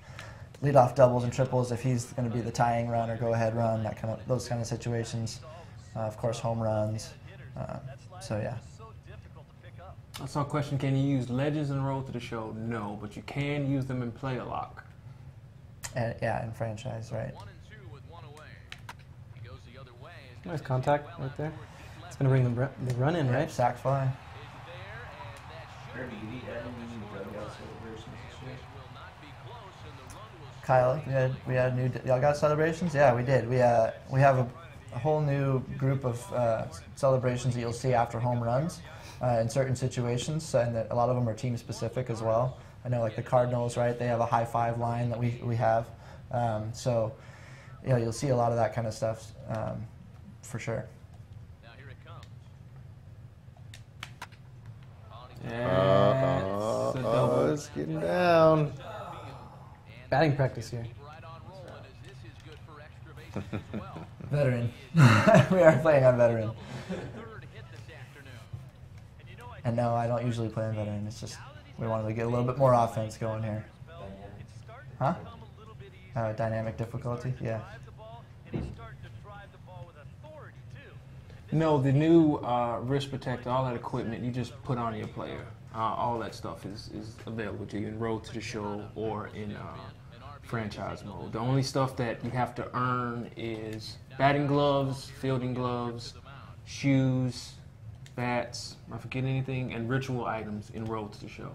doubles and triples if he's going to be the tying run or go-ahead run, those kind of situations. Of course, home runs. So yeah. I saw a question, can you use ledges in Road to the Show? No, but you can use them in Play a Lock. And yeah, in franchise, right? 1 and 2 with one away. He goes the other way. Nice contact right there. It's going to bring the run in, right? Sack fly. Or do you add any dugout celebrations this year? Kyle, we had new dugout celebrations. Yeah, we did. We have a whole new group of celebrations that you'll see after home runs in certain situations, and a lot of them are team specific as well. I know, like the Cardinals, right? They have a high five line that we have. So, you'll see a lot of that kind of stuff for sure. Now here it comes. That's a double. It's getting down. Batting practice here. Right on rolling as this is good for extra bases as well. Veteran. We are playing on veteran. Third hit this afternoon. And no, I don't usually play on veteran. It's just we wanted to get a little bit more offense going here. Huh? Dynamic difficulty? Yeah. No, the new wrist protector, all that equipment, you just put on your player. All that stuff is available to you in Road to the Show or in franchise mode. The only stuff that you have to earn is batting gloves, fielding gloves, shoes, bats, am I forgetting anything, and ritual items in Road to the Show.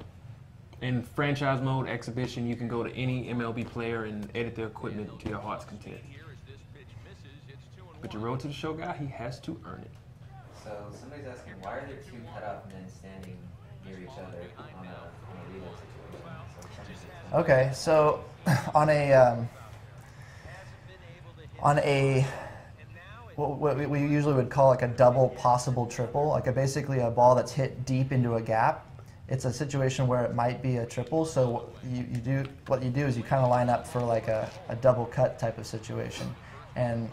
In franchise mode, exhibition, you can go to any MLB player and edit their equipment to your heart's content. But your Road to the Show guy, he has to earn it. So somebody's asking, why are there two cutoff men standing near each other on a relay situation? Okay, so on a what we usually would call like a double possible triple, like basically a ball that's hit deep into a gap. It's a situation where it might be a triple. So what you do is you kind of line up for like a double cut type of situation, and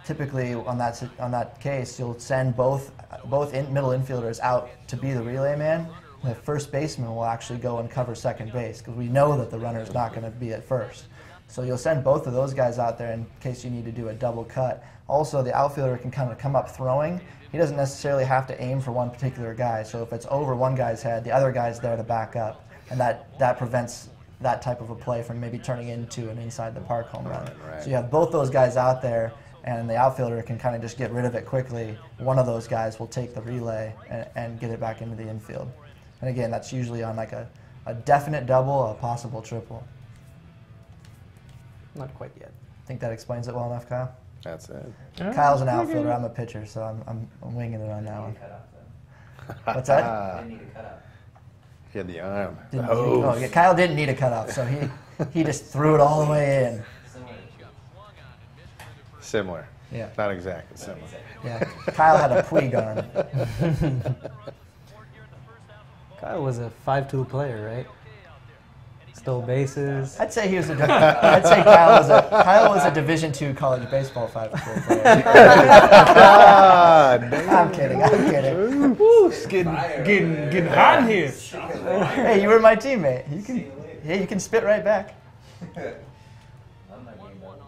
typically on that case you'll send both middle infielders out to be the relay man. The first baseman will actually go and cover second base because we know that the runner is not going to be at first. So you'll send both of those guys out there in case you need to do a double cut. Also, the outfielder can kind of come up throwing. He doesn't necessarily have to aim for one particular guy. So if it's over one guy's head, the other guy's there to back up. And that prevents that type of a play from maybe turning into an inside the park home run. Right. So you have both those guys out there, and the outfielder can kind of just get rid of it quickly. One of those guys will take the relay and get it back into the infield. And again, that's usually on like a definite double, a possible triple. Not quite yet. Think that explains it well enough, Kyle? That's it. Kyle's an outfielder, I'm a pitcher, so I'm winging it on that one. What's that? Didn't need a cutoff. He had the arm. Yeah, Kyle didn't need a cutoff, so he just threw it all the way in. Similar. Yeah. Not exactly similar. Yeah. Kyle had a Puig arm. Kyle was a 5-tool player, right? Stole bases. I'd say I'd say Kyle was a Division II college baseball 5-4 player. God damn. I'm kidding. Woo, it's getting hot in here. Hey, you were my teammate. You can spit right back. I'm not game about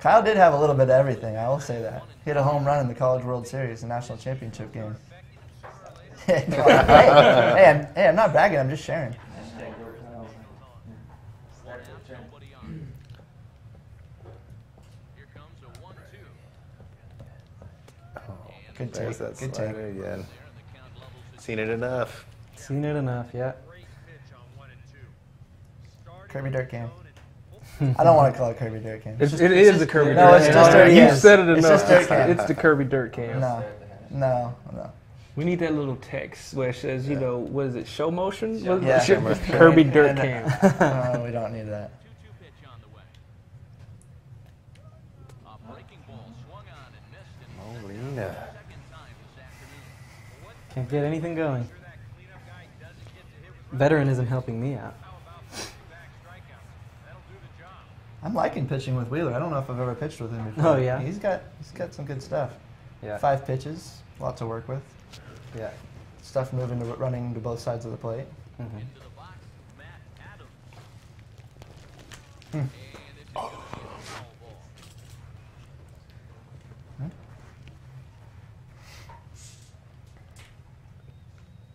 Kyle did have a little bit of everything. I will say that. He had a home run in the College World Series, the national championship game. hey, I'm not bragging. I'm just sharing. Good There's take. that Good slider take. again. Seen it enough. Seen it enough, yeah. Kirby Dirt Cam. I don't want to call it Kirby Dirt Cam. It is the Kirby No, Dirt it's Cam. just Dirt You Cam. said it It's enough. just Dirt Cam. It's the Kirby Dirt Cam. No. We need that little text where it says, what is it, show motion? What is Yeah. it? Show motion. Kirby Dirt Cam. No, we don't need that. 2-2 pitch on the way. A breaking ball swung on and missed, and Molina. second time this afternoon. Can't get anything going. Veteran isn't helping me out. I'm liking pitching with Wheeler. I don't know if I've ever pitched with him before. Oh, yeah? He's got some good stuff. Yeah. 5 pitches, a lot to work with. Yeah. Stuff running to both sides of the plate. Mm-hmm. To the box, Matt Adams. And it's a foul ball.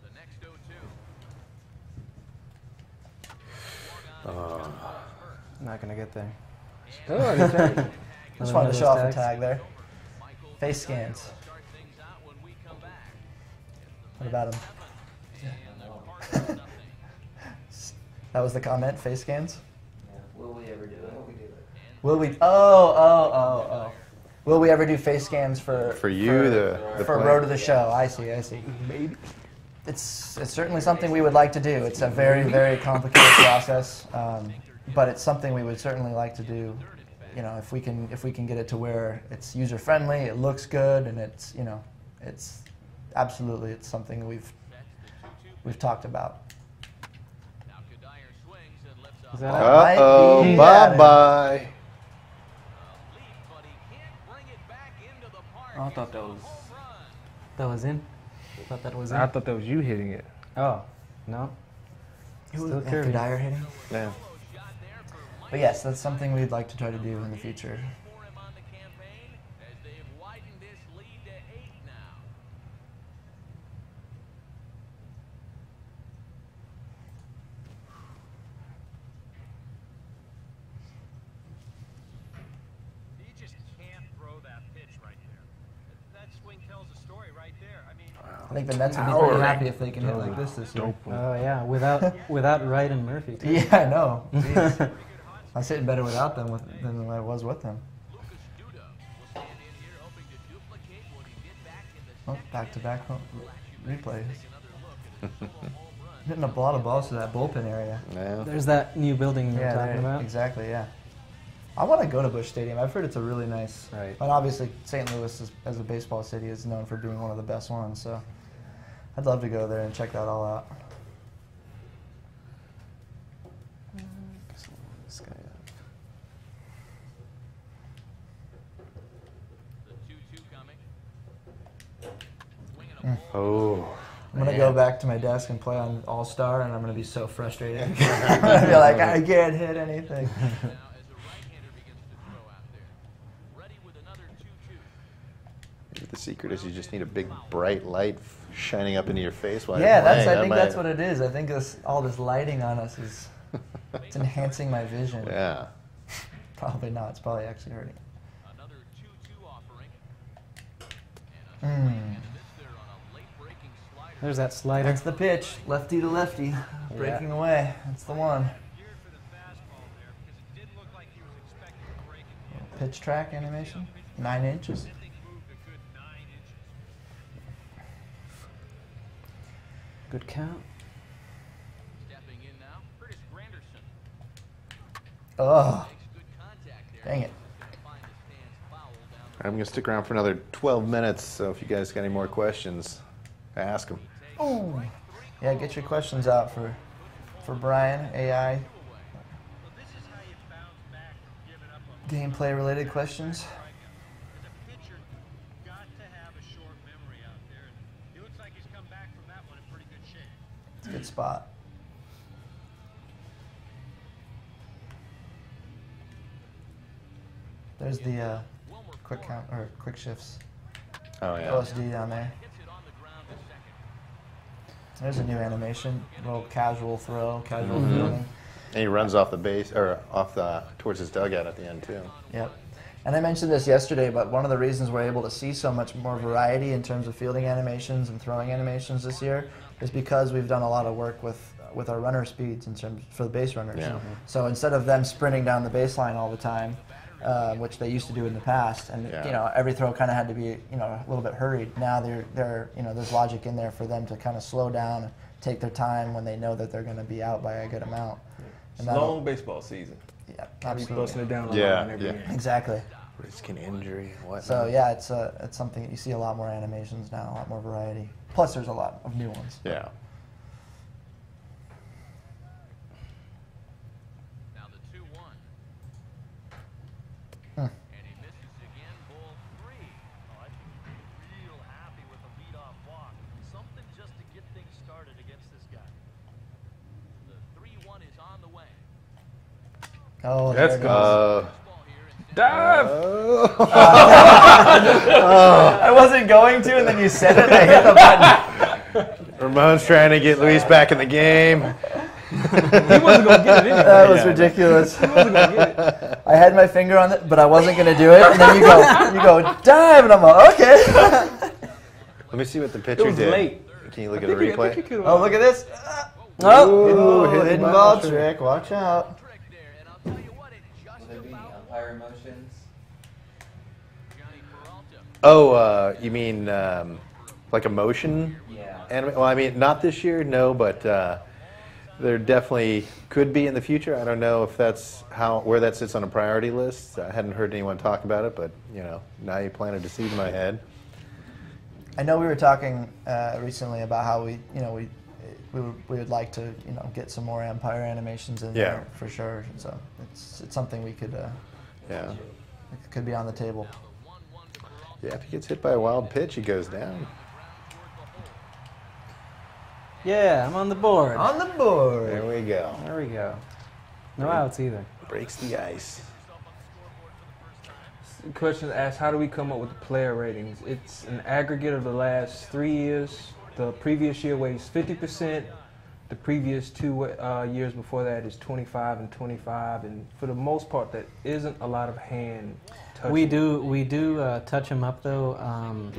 The next 0-2. Not gonna get there. Oh, exactly. Just wanted to show off the tags. tag there. Face scans. Start things out when we come back. What about him? And the Cardinals nothing. That was the comment, face scans? Yeah. Will we ever do it? Will we? Oh. Will we ever do face scans for you, the for play? Road to the Show? I see. Maybe. It's certainly something we would like to do. It's a very, very complicated process, but it's something we would certainly like to do. You know, if we can get it to where it's user friendly, it looks good, and it's absolutely something we've talked about. Now Kadire swings and lifts Is up. that out? Might Uh-oh, be bye-bye. Leap, but he can't bring it back into the park. I thought that was. Home run. That was in? Thought that was in. I thought that was you hitting it. Oh, no. Still After Kirby. Dyer hitting. Yeah. Shot there for Mike But yes, that's something we'd like to try to do in the future. for him on the campaign as they've widened this lead to 8 now. You just can't throw that pitch right there. That swing tells a story right there. I mean, I think the Mets would be pretty happy if they can hit like this year. Oh yeah, without Wright and Murphy too. Yeah, I know. Jeez. I was hitting better without them than I was with them. Lucas Duda will stand in here hoping to duplicate what he did back in the Oh, back-to-back replays. another look at a solo home run. Hitting a lot of balls to that bullpen area. Yeah. There's that new building you're talking there- about. exactly. Yeah. I want to go to Busch Stadium. I've heard it's a really nice. Right. And obviously, St. Louis, as a baseball city, is known for being one of the best ones. So, I'd love to go there and check that all out. This guy up. The 2-2 coming. Swinging a ball. Oh. I'm gonna go back to my desk and play on All Star, and I'm gonna be so frustrated. I'm gonna be like, I can't hit anything. Now as a right-hander begins to throw out there. Ready with another 2-2. The secret is you just need a big bright light shining up into your face while Yeah, you're playing. I That think might- that's what it is. I think all this lighting on us it's enhancing my vision. Yeah. Probably not. It's probably actually hurting. Another 2-2 offering. Mm. And a miss there on a late-breaking slider. There's that slider. That's the pitch, lefty to lefty, breaking away. That's the one. geared for the fastball there because it didn't look like he was expecting to break it yet. Pitch track animation, 9 inches. That thing moved a good 9 inches. Good count. Stepping in now, Curtis Granderson Oh, makes good contact there. dang it. Gonna find the stands foul down the I'm going to stick around for another 12 minutes, so if you guys got any more questions, ask them. Oh, Yeah, get your questions out for Brian, AI. Gameplay related questions. As a pitcher, you've got to have a short memory out there. And he looks like he's come back from that one in pretty good shape. It's a good spot. There's the quick count or quick shifts. Oh yeah. OSD down there. There's a new animation, little casual throw, casual fielding. And he runs off the base or towards his dugout at the end too. Yep. And I mentioned this yesterday, but one of the reasons we're able to see so much more variety in terms of fielding animations and throwing animations this year is because we've done a lot of work with our runner speeds in terms for the base runners. Yeah. So instead of them sprinting down the baseline all the time, which they used to do in the past, and Yeah. you know every throw kind of had to be a little bit hurried. Now they're there's logic in there for them to kind of slow down, and take their time when they know that they're going to be out by a good amount. And that'll- Long baseball season. Yeah, I'll be busting absolutely. it down a Yeah, lot every yeah. game. Exactly. Risking injury, whatnot. So yeah, it's something you see a lot more animations now, a lot more variety. Plus, there's a lot of new ones. Yeah. Now the 2-1. Hmm. And he misses again, ball 3. Oh, I think he'd be real happy with a leadoff walk. Something just to get things started against this guy. The 3-1 is on the way. Oh, That's there it good. is. Dive! I wasn't going to, and then you said it, and I hit the button. Ramon's trying to get Luis back in the game. He wasn't going to get it anyway. That was Yeah. ridiculous. He wasn't going to get it. I had my finger on it, but I wasn't going to do it. And then you go dive, and I'm like, okay. Let me see what the pitcher It was did. late. Can you look at the replay? Oh, look at this. Oh, Ooh, hidden hidden ball ball trick. Watch out. Trick there, and I'll tell you what, it just Will there be about umpire emotions? Johnny Peralta. Oh, you mean like a motion Yeah. anime? Well, I mean, not this year, no, but there definitely could be in the future. I don't know if that's where that sits on a priority list. I hadn't heard anyone talk about it, but now you planted a seed in my head. I know we were talking recently about how we would like to get some more umpire animations in Yeah. there for sure. So it's something we could Yeah. it could be on the table. Yeah, if he gets hit by a wild pitch, he goes down. Yeah, I'm on the board. On the board. There we go. There we go. No outs either. Breaks the ice. The question asks, how do we come up with the player ratings? It's an aggregate of the last 3 years. The previous year weighs 50%. The previous 2 years before that is 25 and 25. And for the most part, that isn't a lot of hand touching. We do touch them up though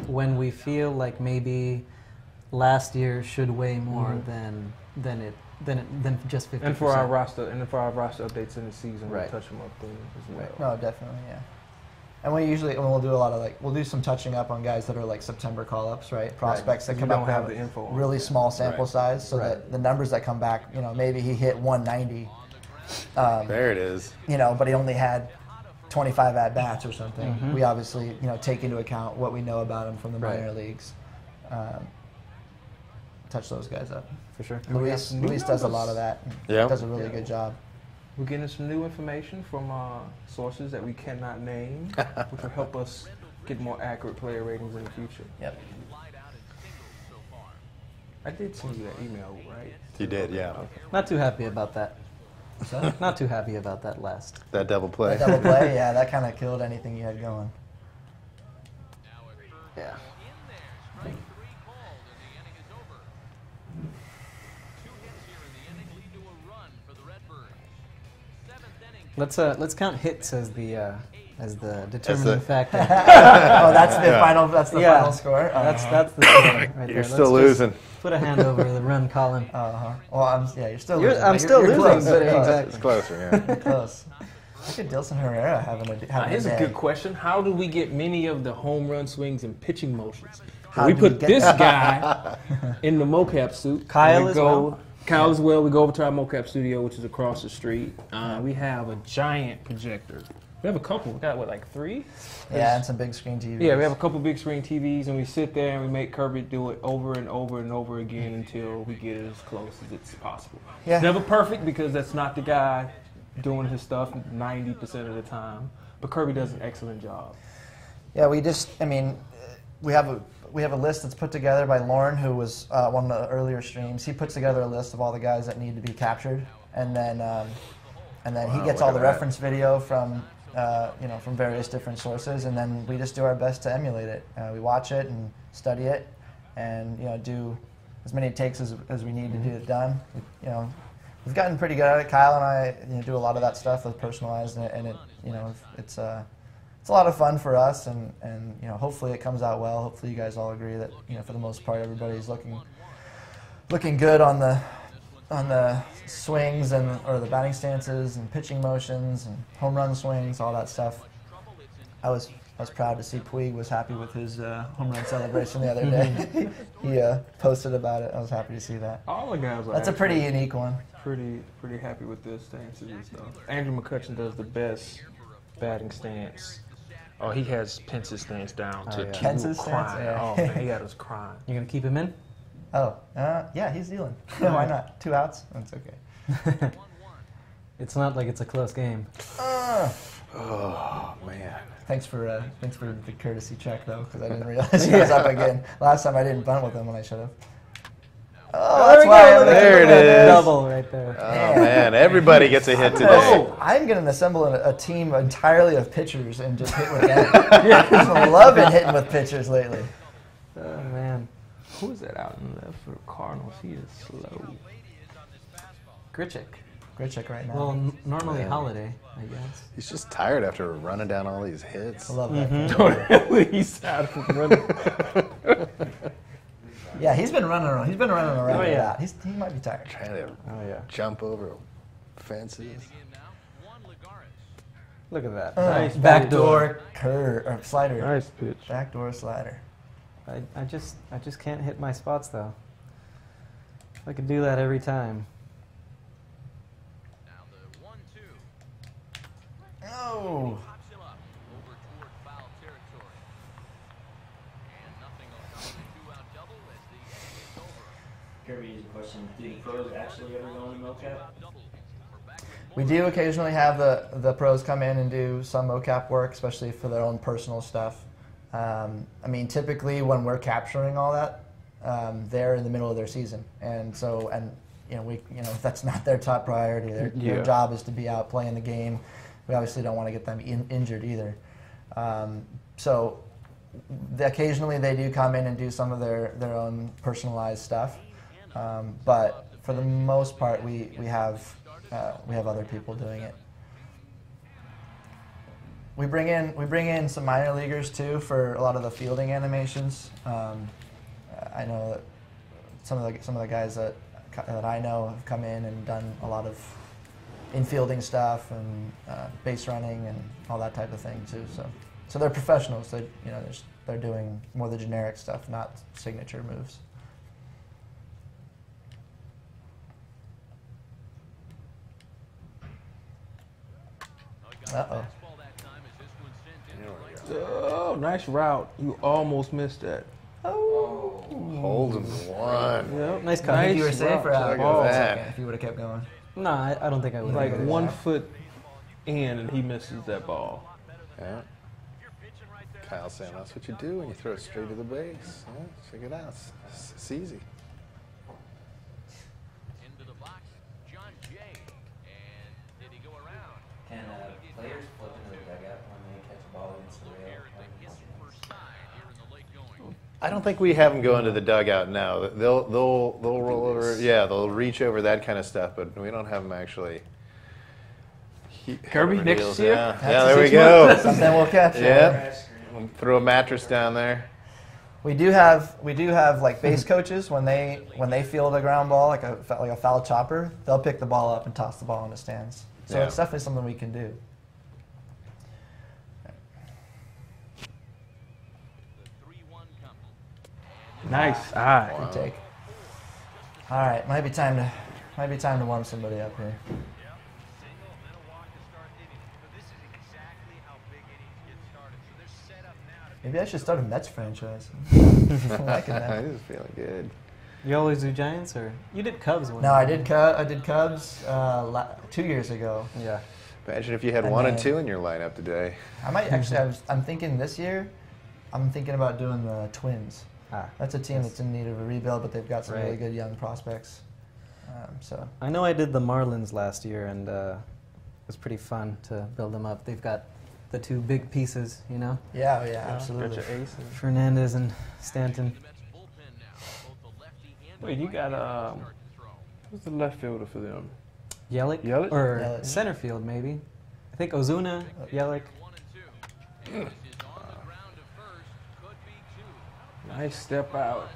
when we feel like maybe last year should weigh more than just 50%. And for our roster updates in the season, Right. we'll touch them up then as well. No, definitely, yeah. And we'll do a lot of we'll do some touching up on guys that are like September call-ups, right? Prospects that You come don't up have with the info on really that. small sample Right. size, so that the numbers that come back, maybe he hit 190, There it is. but he only had 25 at bats or something. We obviously, take into account what we know about him from the minor leagues. Touch those guys up. for sure. Luis does a lot of that. Yeah. Does a really good job. We're getting some new information from sources that we cannot name, which will help us get more accurate player ratings in the future. Yep. I did send you that email, right? You did, yeah. Not too happy about that. Not too happy about that last. That double play. That double play, yeah, that kind of killed anything you had going. Yeah. Let's count hits as the determining factor. Oh, that's the final score. That's the score right there. You're Let's still just losing. Put a hand over the run column. Well, you're still losing. I'm but still you're losing, close. but You're close. It's closer, yeah. You're close. Look at Dilson Herrera having a Here's day. a good question. How do we get many of the home run swings and pitching motions? How We do we put get this that? guy in the mocap suit. Kyle We as go- well? Kyle as well. We go over to our mocap studio, which is across the street. We have a giant projector We have a couple. We got, what, like 3? Yeah, and some big screen TVs. Yeah, we have a couple big screen TVs, and we sit there and we make Kirby do it over and over and over again until we get it as close as it's possible. Yeah. It's never perfect because that's not the guy doing his stuff 90% of the time, but Kirby does an excellent job. Yeah, we have a list that's put together by Lauren, who was one of the earlier streams. He puts together a list of all the guys that need to be captured, and then he gets all the reference video from from various different sources, and then we just do our best to emulate it. We watch it and study it, and do as many takes as we need to do it done. We've gotten pretty good at it. Kyle and I do a lot of that stuff with personalized, and it it's a lot of fun for us, and hopefully it comes out well. Hopefully you guys all agree that for the most part everybody's looking good on the swings or the batting stances and pitching motions and home run swings, all that stuff. I was proud to see Puig was happy with his home run celebration the other day. He posted about it. I was happy to see that. All the guys are That's a pretty unique one. Pretty happy with this stance and stuff. Andrew McCutcheon does the best batting stance. Oh, he has Pence's stance down to Pence's stance? Yeah. Oh man, he got us crying. You gonna keep him in? Oh, yeah, he's dealing. Why not? 2 outs? That's okay. It's not like it's a close game. Oh man. Thanks for the courtesy check though, because I didn't realize he was up again. Last time I didn't bunt with him when I should have. Oh, that's why. There it is. Double right there. Oh man, everybody gets a hit today. Oh, I'm going to assemble a team entirely of pitchers and just hit with them. I'm loving hitting with pitchers lately. Oh man. Who is that out in the left for the Cardinals? He is slow. Grichuk. Grichuk right now. Well, normally Holiday, I guess. He's just tired after running down all these hits. I love that. He's out of running. Yeah, he's been running around. He's been running around. Oh, yeah. He might be tired. Trying to jump over fences. Look at that. Nice backdoor curve or slider. Nice pitch. Backdoor slider. I just can't hit my spots though. I could do that every time. Oh. Kirby, a question. Do the pros actually ever go into mocap? We do occasionally have the pros come in and do some mocap work, especially for their own personal stuff. Typically when we're capturing all that, they're in the middle of their season, and that's not their top priority. Their job is to be out playing the game. We obviously don't want to get them injured either. Occasionally they do come in and do some of their own personalized stuff, but for the most part we have other people doing it. We bring in some minor leaguers too for a lot of the fielding animations. I know that some of the guys that I know have come in and done a lot of infielding stuff and base running and all that type of thing too. So they're professionals. They're doing more the generic stuff, not signature moves. Uh-oh. Oh, nice route. You almost missed that. Oh. Holding one. Yep. Nice cut. I think you were safe for Look out. at that. If you would have kept going. No, I don't think I would. Like 1 foot in, and he misses that ball. Yeah. Kyle saying that's what you do when you throw it straight to the base. Yeah, check it out. It's easy. Into the box, John Jay. And did he go around? Can players flip into the dugout when they catch a ball against the rail? I don't think we have them go into the dugout now. They'll roll over. Yeah, they'll reach over that kind of stuff, but we don't have them actually. Kirby, next year? Yeah, there we go. Something we'll catch. Yeah. Throw a mattress down there. We do have like base coaches when they field a ground ball like a foul chopper, they'll pick the ball up and toss the ball in the stands. So it's definitely something we can do. Nice eye. Good take. All right, might be time to warm somebody up here. Maybe I should start a Mets franchise. I'm liking that. This is feeling good. You always do Giants, or you did Cubs? No, I did Cubs 2 years ago. Yeah. Imagine if you had And 1 and then- 2 in your lineup today. I might actually. I'm thinking this year. I'm thinking about doing the Twins. Ah, That's a team that's in need of a rebuild, but they've got some really Right. good young prospects. So I know I did the Marlins last year, and it was pretty fun to build them up. They've got the 2 big pieces, you know, yeah, Got absolutely. your ace. Fernandez and Stanton. Wait, you got who's the left fielder for them? Yelich? Yelich? Or Yelich. center field, maybe. I think Ozuna, Yelich. Nice step out.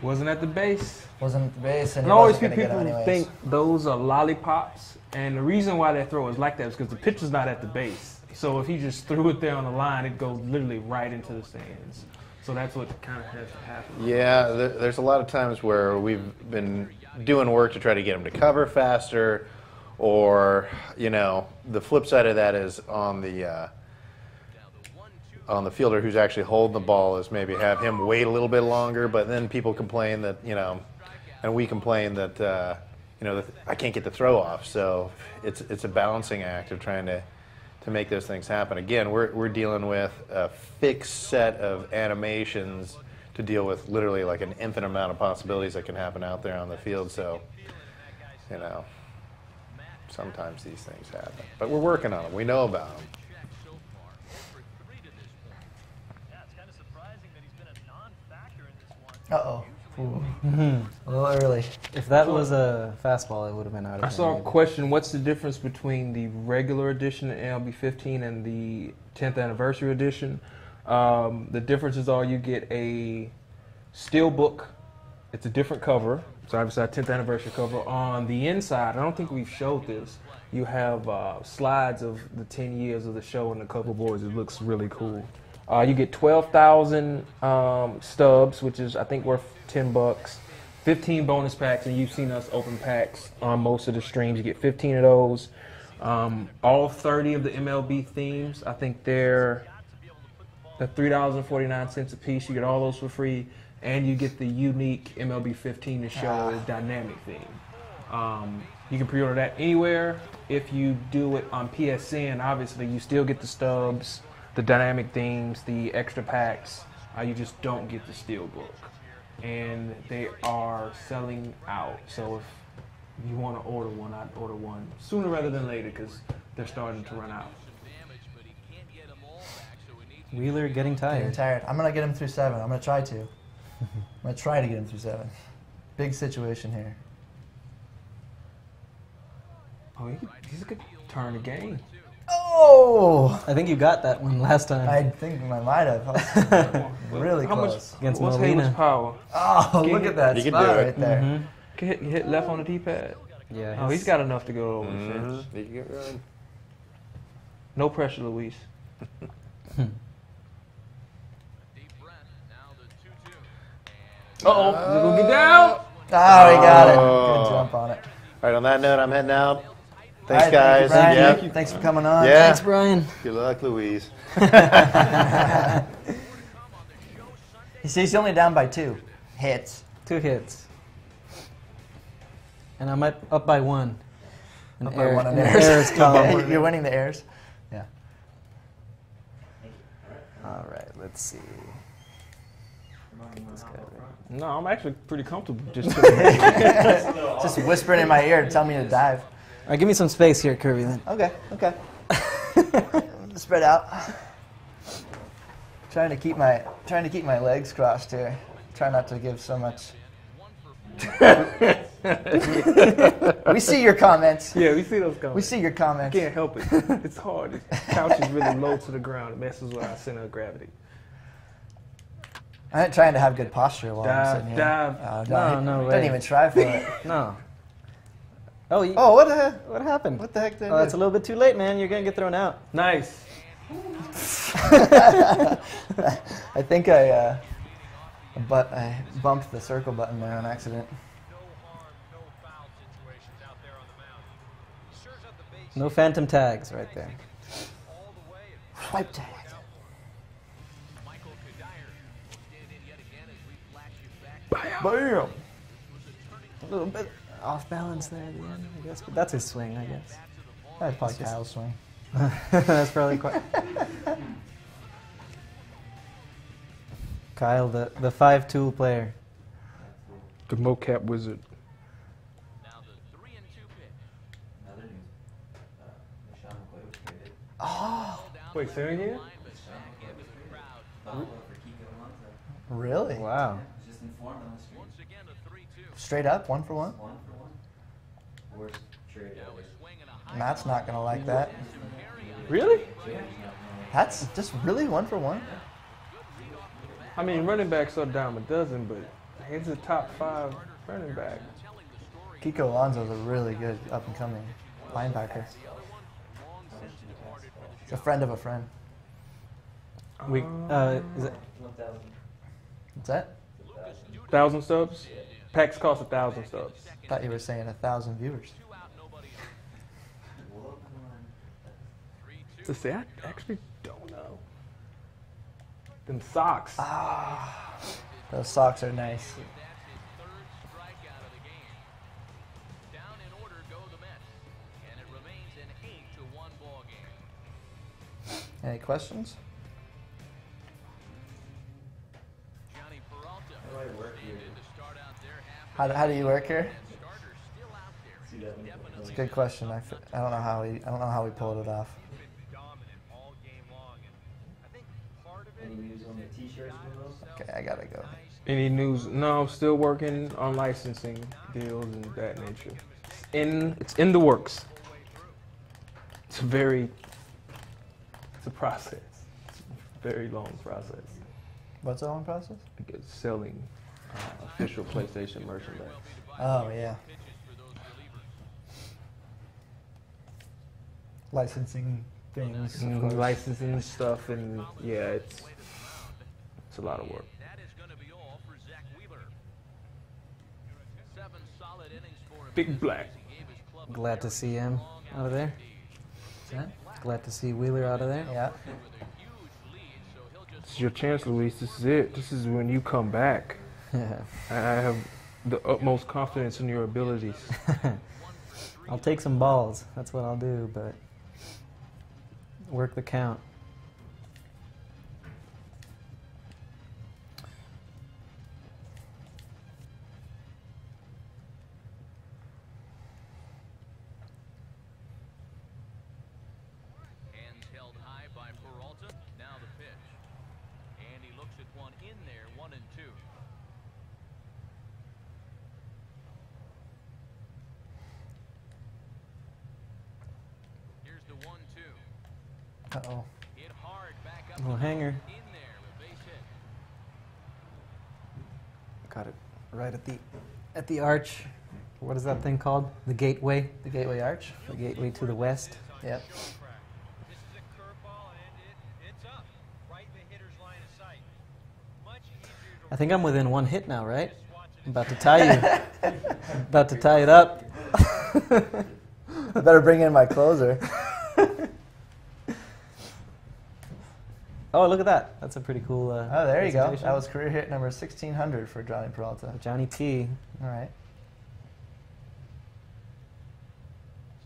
Wasn't at the base. Wasn't at the base, and And he I always wasn't see gonna get people him anyways. think those are lollipops, and the reason why that throw is like that is because the pitcher's not at the base. So if he just threw it there on the line, it goes literally right into the stands. So that's what kind of has to happen. Yeah, there's a lot of times where we've been doing work to try to get them to cover faster, or the flip side of that is on the fielder who's actually holding the ball is maybe have him wait a little bit longer. But then people complain that and we complain that that I can't get the throw off. So it's a balancing act of trying to make those things happen. Again, we're dealing with a fixed set of animations to deal with literally like an infinite amount of possibilities that can happen out there on the field. So, sometimes these things happen. But we're working on them. We know about them. Yeah, it's kind of surprising that he's been a non-factor in this one. Uh-oh. A little early. If that was a fastball, it would have been out of I saw a maybe. question, what's the difference between the regular edition of MLB 15 and the 10th anniversary edition? The differences are you get a steel book. It's a different cover. So obviously our 10th anniversary cover. On the inside, I don't think we've showed this, you have slides of the 10 years of the show and the cover boards. It looks really cool. You get 12,000 stubs, which is I think worth $10. 15 bonus packs, and you've seen us open packs on most of the streams. You get 15 of those. All 30 of the MLB themes, I think they're $3.49 a piece. You get all those for free, and you get the unique MLB 15 to show dynamic theme. You can pre-order that anywhere. If you do it on PSN, obviously you still get the stubs, the dynamic themes, the extra packs. You just don't get the steel book. And they are selling out. So if you want to order one, I'd order one sooner rather than later because they're starting to run out. Wheeler getting Getting tired. tired. I'm going to get him through 7. I'm going to try to. I'm going to try to get him through 7. Big situation here. Oh, he's a good turn the game. Oh! I think you got that one last time. I think I might have. Really How much? close. Against What's Molina. Hayward's power? Oh, Can look you- at that You can spot do it. right there. Mhm. Can hit left on the D-pad. Yeah. Oh, he's got enough to go over the Mm-hmm. fence. You can get run. No pressure, Luis. Uh-oh, is it gonna get down? Oh, he got it. Oh. Good jump on it. All right, on that note, I'm heading out. All Thanks, right, guys. Thank you, Brian. Yeah. Thanks for coming on. Yeah. Thanks, Brian. Good luck, Louise. You see, he's only down by 2 hits. 2 hits. And I'm up by 1. An Up by 1 on an airs. errors column. You're winning the airs. Yeah. All right, let's see. This guy right. No, I'm actually pretty comfortable just Just whispering in my ear, telling me to dive. All right, give me some space here, Kirby, then. Okay. Spread out. Trying to keep my legs crossed here. Try not to give so much. We see your comments. Yeah, we see those comments. We see your comments. Can't help it. It's hard. The couch is really low to the ground. It messes with our center of gravity. I'm not trying to have good posture while I'm sitting here. Dive. Oh, No don't way. even try for it. No. Oh, Oh, what the heck? what happened? What the heck did Oh, I that's a do? little bit too late, man. You're going to get thrown out. Nice. I think I bumped the circle button there on accident. No harm, no foul situations out there on the mound. He serves up the base No phantom tags right there. all the way and Swipe tag. Bam! A little bit off balance there at the end, I guess. But that's his swing, I guess. That's probably Kyle's swing. That's probably quite. Kyle, the 5-tool player. The mocap wizard. Now the 3-2 pitch. Another news. Michelle McCoy was traded. Oh, Wait, say it again? Buffalo for Kiko Alonso. really? Wow. Was just informed on the street. Once again, a 3-2. Straight up, 1 for 1? 1 for 1. Worst trade ever. Swing and a high Matt's not gonna like that. Really? That's just really 1 for 1. I mean, running backs are a dime a dozen, but he's a top 5 running back. Kiko Alonso's a really good up and coming linebacker. He's a friend of a friend. We is it 1,000. What's that? 1,000 subs? Packs cost 1,000 subs. Thought you were saying 1,000 viewers. Whoa, come on. To say, I actually don't know. Them socks. Ah, those socks are nice. That's his third strikeout of the game. Down in order go the Mets, and it remains an 8-1 ball game. Any questions? Johnny Peralta How do I work here? did the start out there half. How do you work here? Starter still out there. See that? It's a good question. I don't know how we pulled it off. Been dominant all game long, and I think part of it Any news on the t-shirts for those? Okay, I gotta go. Any news? No, I'm still working on licensing deals and that nature. It's in the works. It's a process. It's a very long process. What's the long process? I guess selling official PlayStation merchandise. Oh yeah, licensing things. Of course. Licensing stuff, and yeah, it's a lot of work. That is going to be all for Zach Wheeler. 7 solid innings for him. Big Black. He gave his club a glad to see him out of there. Glad to see Wheeler out of there. Yeah. with a huge lead, so he'll just This is your chance, Luis. This is it. This is when you come back. I have the utmost confidence in your abilities. I'll take some balls. That's what I'll do, but work the count. hands held high by Peralta. Now the pitch. And he looks at one in there, 1-2. Here's the 1-2. Uh-oh. Hit hard back up Little the hanger. middle, in there, a base hit. Got it right at the arch. What is that thing called? The gateway. The Gateway Arch. The gateway to the west. Yep. This is a curveball, and it's up right in the hitter's line of sight. Much easier to I think I'm within 1 hit now, right? I'm about to tie you. About to tie it up. I better bring in my closer. Oh, look at that. That's a pretty cool. Oh, there you go. presentation. That was career hit number 1600 for Johnny Peralta. Johnny P. All right.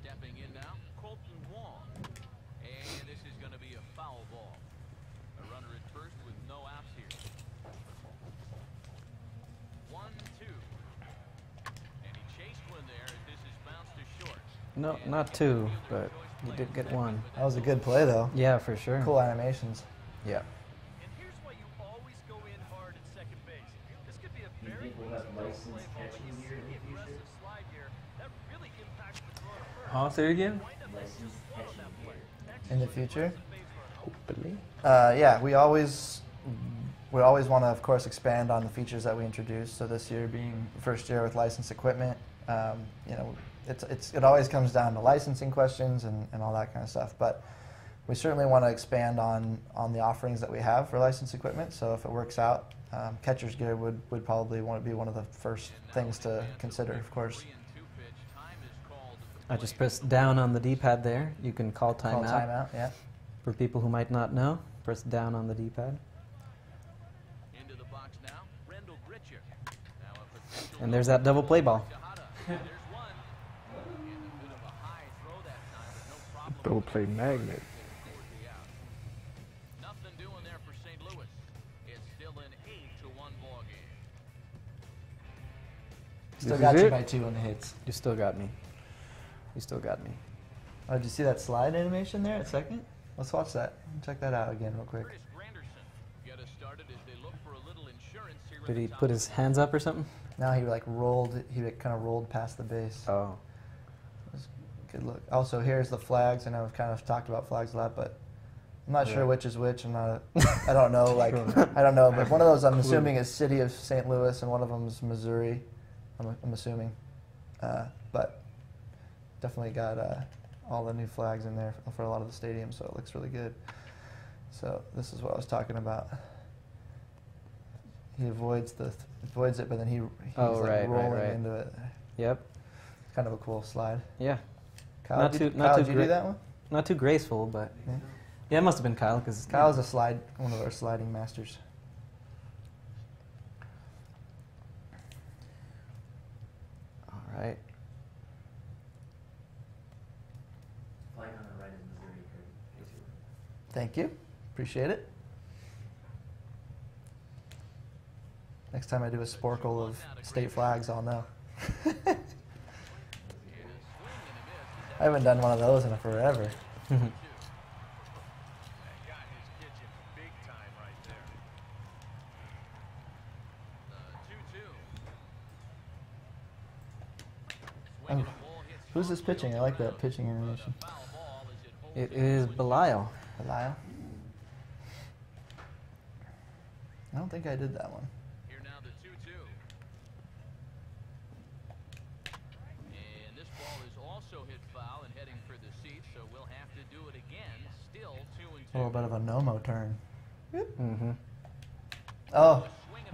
Stepping in now, Colton Wong. And this is going to be a foul ball. A runner at first with no outs here. 1-2. And he chased one there as this is bounced to short. No, not 2, but you did get 1. That was a good play, though. Yeah, for sure. Cool animations. Yeah. And here's why you always go in hard at second base. This could be a Do you very think we'll have licensed catching here in the future? aggressive slide here. That really impacts the throw to first. Huh? Say it again. Licensed catching here. In the future. Hopefully. Yeah, we always want to, of course, expand on the features that we introduced. So this year being the first year with licensed equipment, you know, it always comes down to licensing questions and all that kind of stuff. But we certainly want to expand on the offerings that we have for licensed equipment. So if it works out, catcher's gear would probably want to be one of the first things to consider, of course. 3-2 pitch. Time is called. I just pressed down on the D-pad there. You can call Call timeout. timeout, yeah. For people who might not know, press down on the D-pad. Into the box now, Rendell Gritcher. And there's that double play ball. Double play magnet. Nothing doing there for St. Louis. It's still an 8-1 ball game. Still This got is you it? by 2 on the hits. You still got me. You still got me. Oh, did you see that slide animation there at second? Let's watch that. Check that out again real quick. Curtis Granderson get us started as they look for a little insurance here. Did he put his hands up or something? Now he like rolled, he kind of rolled past the base. Oh. Good look. Also, here's the flags, and I've kind of talked about flags a lot, but I'm not sure which is which. I'm not. I don't know. Like I don't know. But one of those I'm assuming is City of St. Louis, and one of them is Missouri. I'm assuming, but definitely got all the new flags in there for a lot of the stadiums, so it looks really good. So this is what I was talking about. He avoids it, but then he's like rolling into it. Yep. Kind of a cool slide. Yeah. Kyle, Not did too you do great. that one? Not too graceful, but Yeah. yeah, it must have been Kyle because Kyle's one of our sliding masters. All right. Flag on the right is Missouri. in case you were- Thank you. Appreciate it. Next time I do a sporkle of state flags, I'll know. I haven't done one of those in forever. That got his kitchen big time right there. 2-2. Oh, who's this pitching? I like that pitching animation. It is Belial. Belial? I don't think I did that one. Here now the 2-2. And this ball is also hit foul and heading for the seat, so we'll have to do it again. Still 2-2. A little bit of a Nomo turn. Mm-hmm. Oh,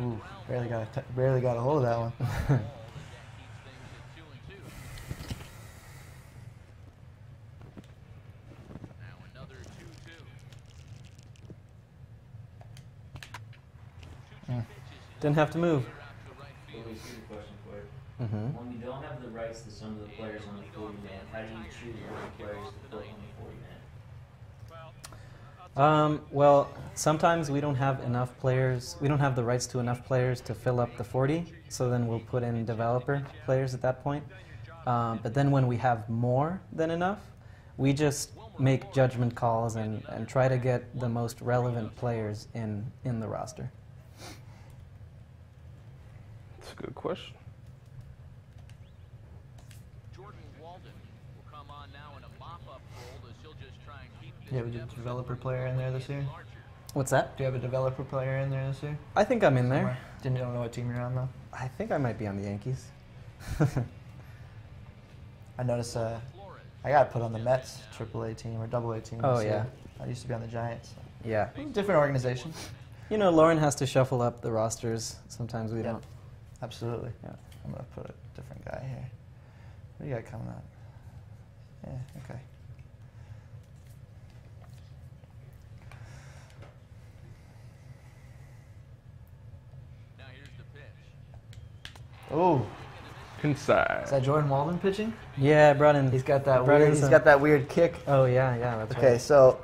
ooh, barely got a hold of that one. Now another 2-2. Didn't have to move. Well, we see the question for it. Mm-hmm. When we don't have the rights to some of the players on the 40 man, how do you choose which players to put on the 40 man? Well, sometimes we don't have enough players. We don't have the rights to enough players to fill up the 40. So then we'll put in developer players at that point. But then when we have more than enough, we just make judgment calls and try to get the most relevant players in the roster. That's a good question. Jordan Walden will come on now in a mop-up role as he'll just try and keep this You have a developer player in there this year? What's that? Do you have a developer player in there this year? I think I'm in there. You don't know what team you're on though? I think I might be on the Yankees. I noticed I got put on the Mets AAA team or AA team. Oh, this year. yeah. I used to be on the Giants. Yeah. Different organization. You know, Lauren has to shuffle up the rosters. Sometimes we Yeah. don't. Absolutely. Yeah. I'm gonna put a different guy here. What do you got coming up? Yeah. Okay. Now here's the pitch. Oh, Inside. is that Jordan Walden pitching? Yeah, I brought in. He's got that Brought in weird. He's some- got that weird kick. Oh yeah, that's Okay, right. so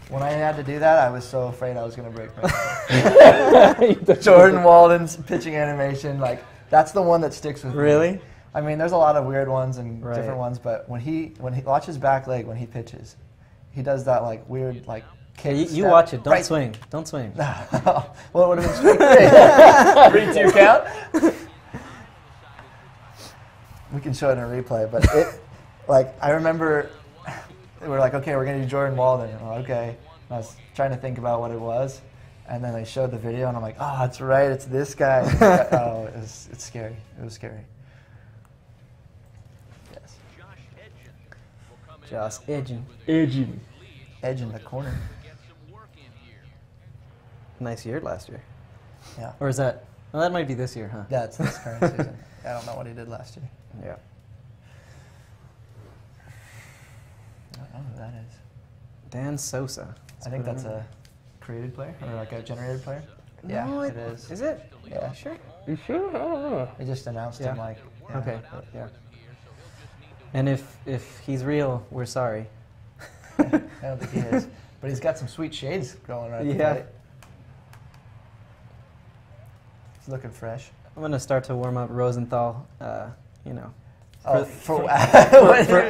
when I had to do that, I was so afraid I was gonna break my Jordan Walden's pitching animation, like that's the one that sticks with me. Really? I mean, there's a lot of weird ones and Right. different ones, but when he watch his back leg when he pitches, he does that like weird like Okay, kick. you step watch it. Don't right- swing. Don't swing. well, it would have been straight 3-2 count. We can show it in a replay, but it, like, I remember we're like, okay, we're gonna do Jordan Walden. And I'm like, okay. And I was trying to think about what it was, and then they showed the video, and I'm like, oh, that's right, it's this guy. Oh, it's scary. It was scary. Yes, Josh Edgen will come in Josh now Edgen. with a Edgen. edge in the corner. get some work in here. Nice year last year. Yeah, Or is that? Well, that might be this year, huh? yeah, it's this current season. I don't know what he did last year. Yeah. I don't know who that is. Dan Sosa. I think that's a created player or like a generated player. Yeah, No, it is. Is it? Yeah, Sure. You sure? I don't know. They just announced him Yeah. like. Okay. Yeah. And if he's real, we're sorry. I don't think he is, but he's got some sweet shades going right. Yeah. Right? He's looking fresh. I'm gonna start to warm up Rosenthal. You know, Oh, for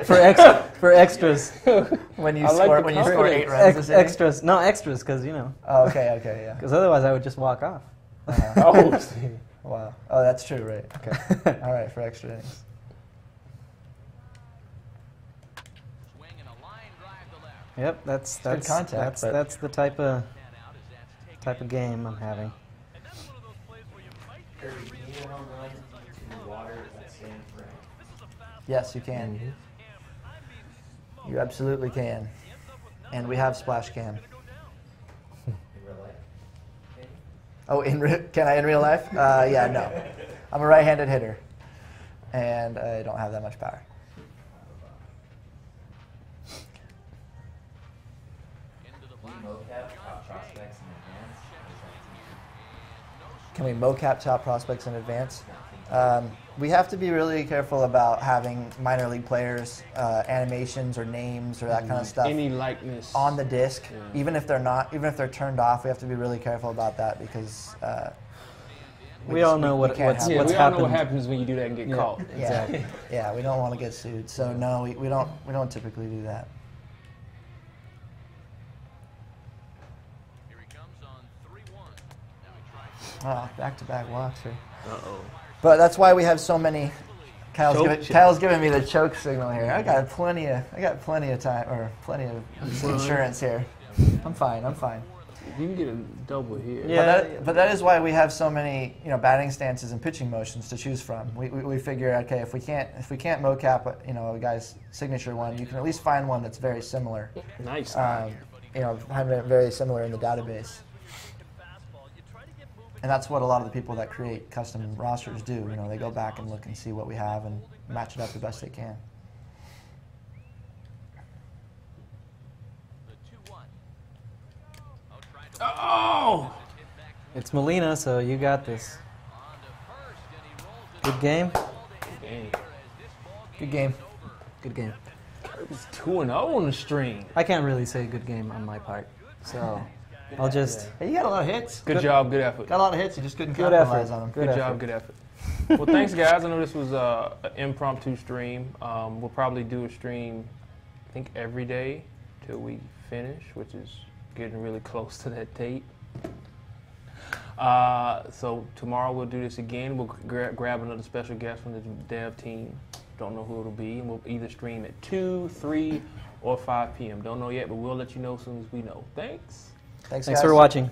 for extras. when you I like score the when you score confidence. 8 runs this inning? Extras, no extras, because you know. Oh, okay, yeah. Because otherwise, I would just walk off. Oh, see. Wow. Oh, that's true, right? Okay. All right, for extra innings. Swing and a line drive to left. Yep, that's good contact, but- that's the type of game I'm having. And that's one of those plays where you might Kirby, can you hit a home run to water that sand frame? Yes, you can. You absolutely can. And we have splash cam. In real life? Can you? Oh, can I in real life? Yeah, no. I'm a right-handed hitter, and I don't have that much power. We mocap top prospects in advance. Or is that Can we mocap top prospects in advance? We have to be really careful about having minor league players, animations or names or that kind of stuff Any likeness on the disc. Yeah. Even if they're turned off, we have to be really careful about that because We all know we can't have Yeah, what's we all know what happened. happens when you do that and get caught. yeah, yeah, we don't want to get sued. So no, we don't typically do that. Here he comes on 3-1. Now he tries. Oh, back-to-back walks here. Uh-oh. But that's why we have so many. Choke Kyle's giving me the choke signal here. I got plenty of time or plenty of insurance here. I'm fine. You can get a double here. Yeah. But that is why we have so many batting stances and pitching motions to choose from. We figure, okay, if we can't mocap a guy's signature one, you can at least find one that's very similar. Nice. Have it very similar in the database. And that's what a lot of the people that create custom rosters do. They go back and look and see what we have and match it up the best they can. The 2-1. Oh, tried to Oh! It's Molina, so you got this. on to first, and he rolls it Good game. Dang. Good game. Good game. It's 2-0 on the string. I can't really say good game on my part, so I'll just. Hey, you got a lot of hits. Good job, good effort. Got a lot of hits. You just couldn't Good capitalize effort. on them. Good Good effort. job, good effort. Well, thanks, guys. I know this was an impromptu stream. We'll probably do a stream, I think, every day till we finish, which is getting really close to that date. So tomorrow we'll do this again. We'll grab another special guest from the dev team. Don't know who it'll be. And we'll either stream at 2, 3, or 5 p.m. Don't know yet, but we'll let you know as soon as we know. Thanks. Thanks Thanks guys. for watching.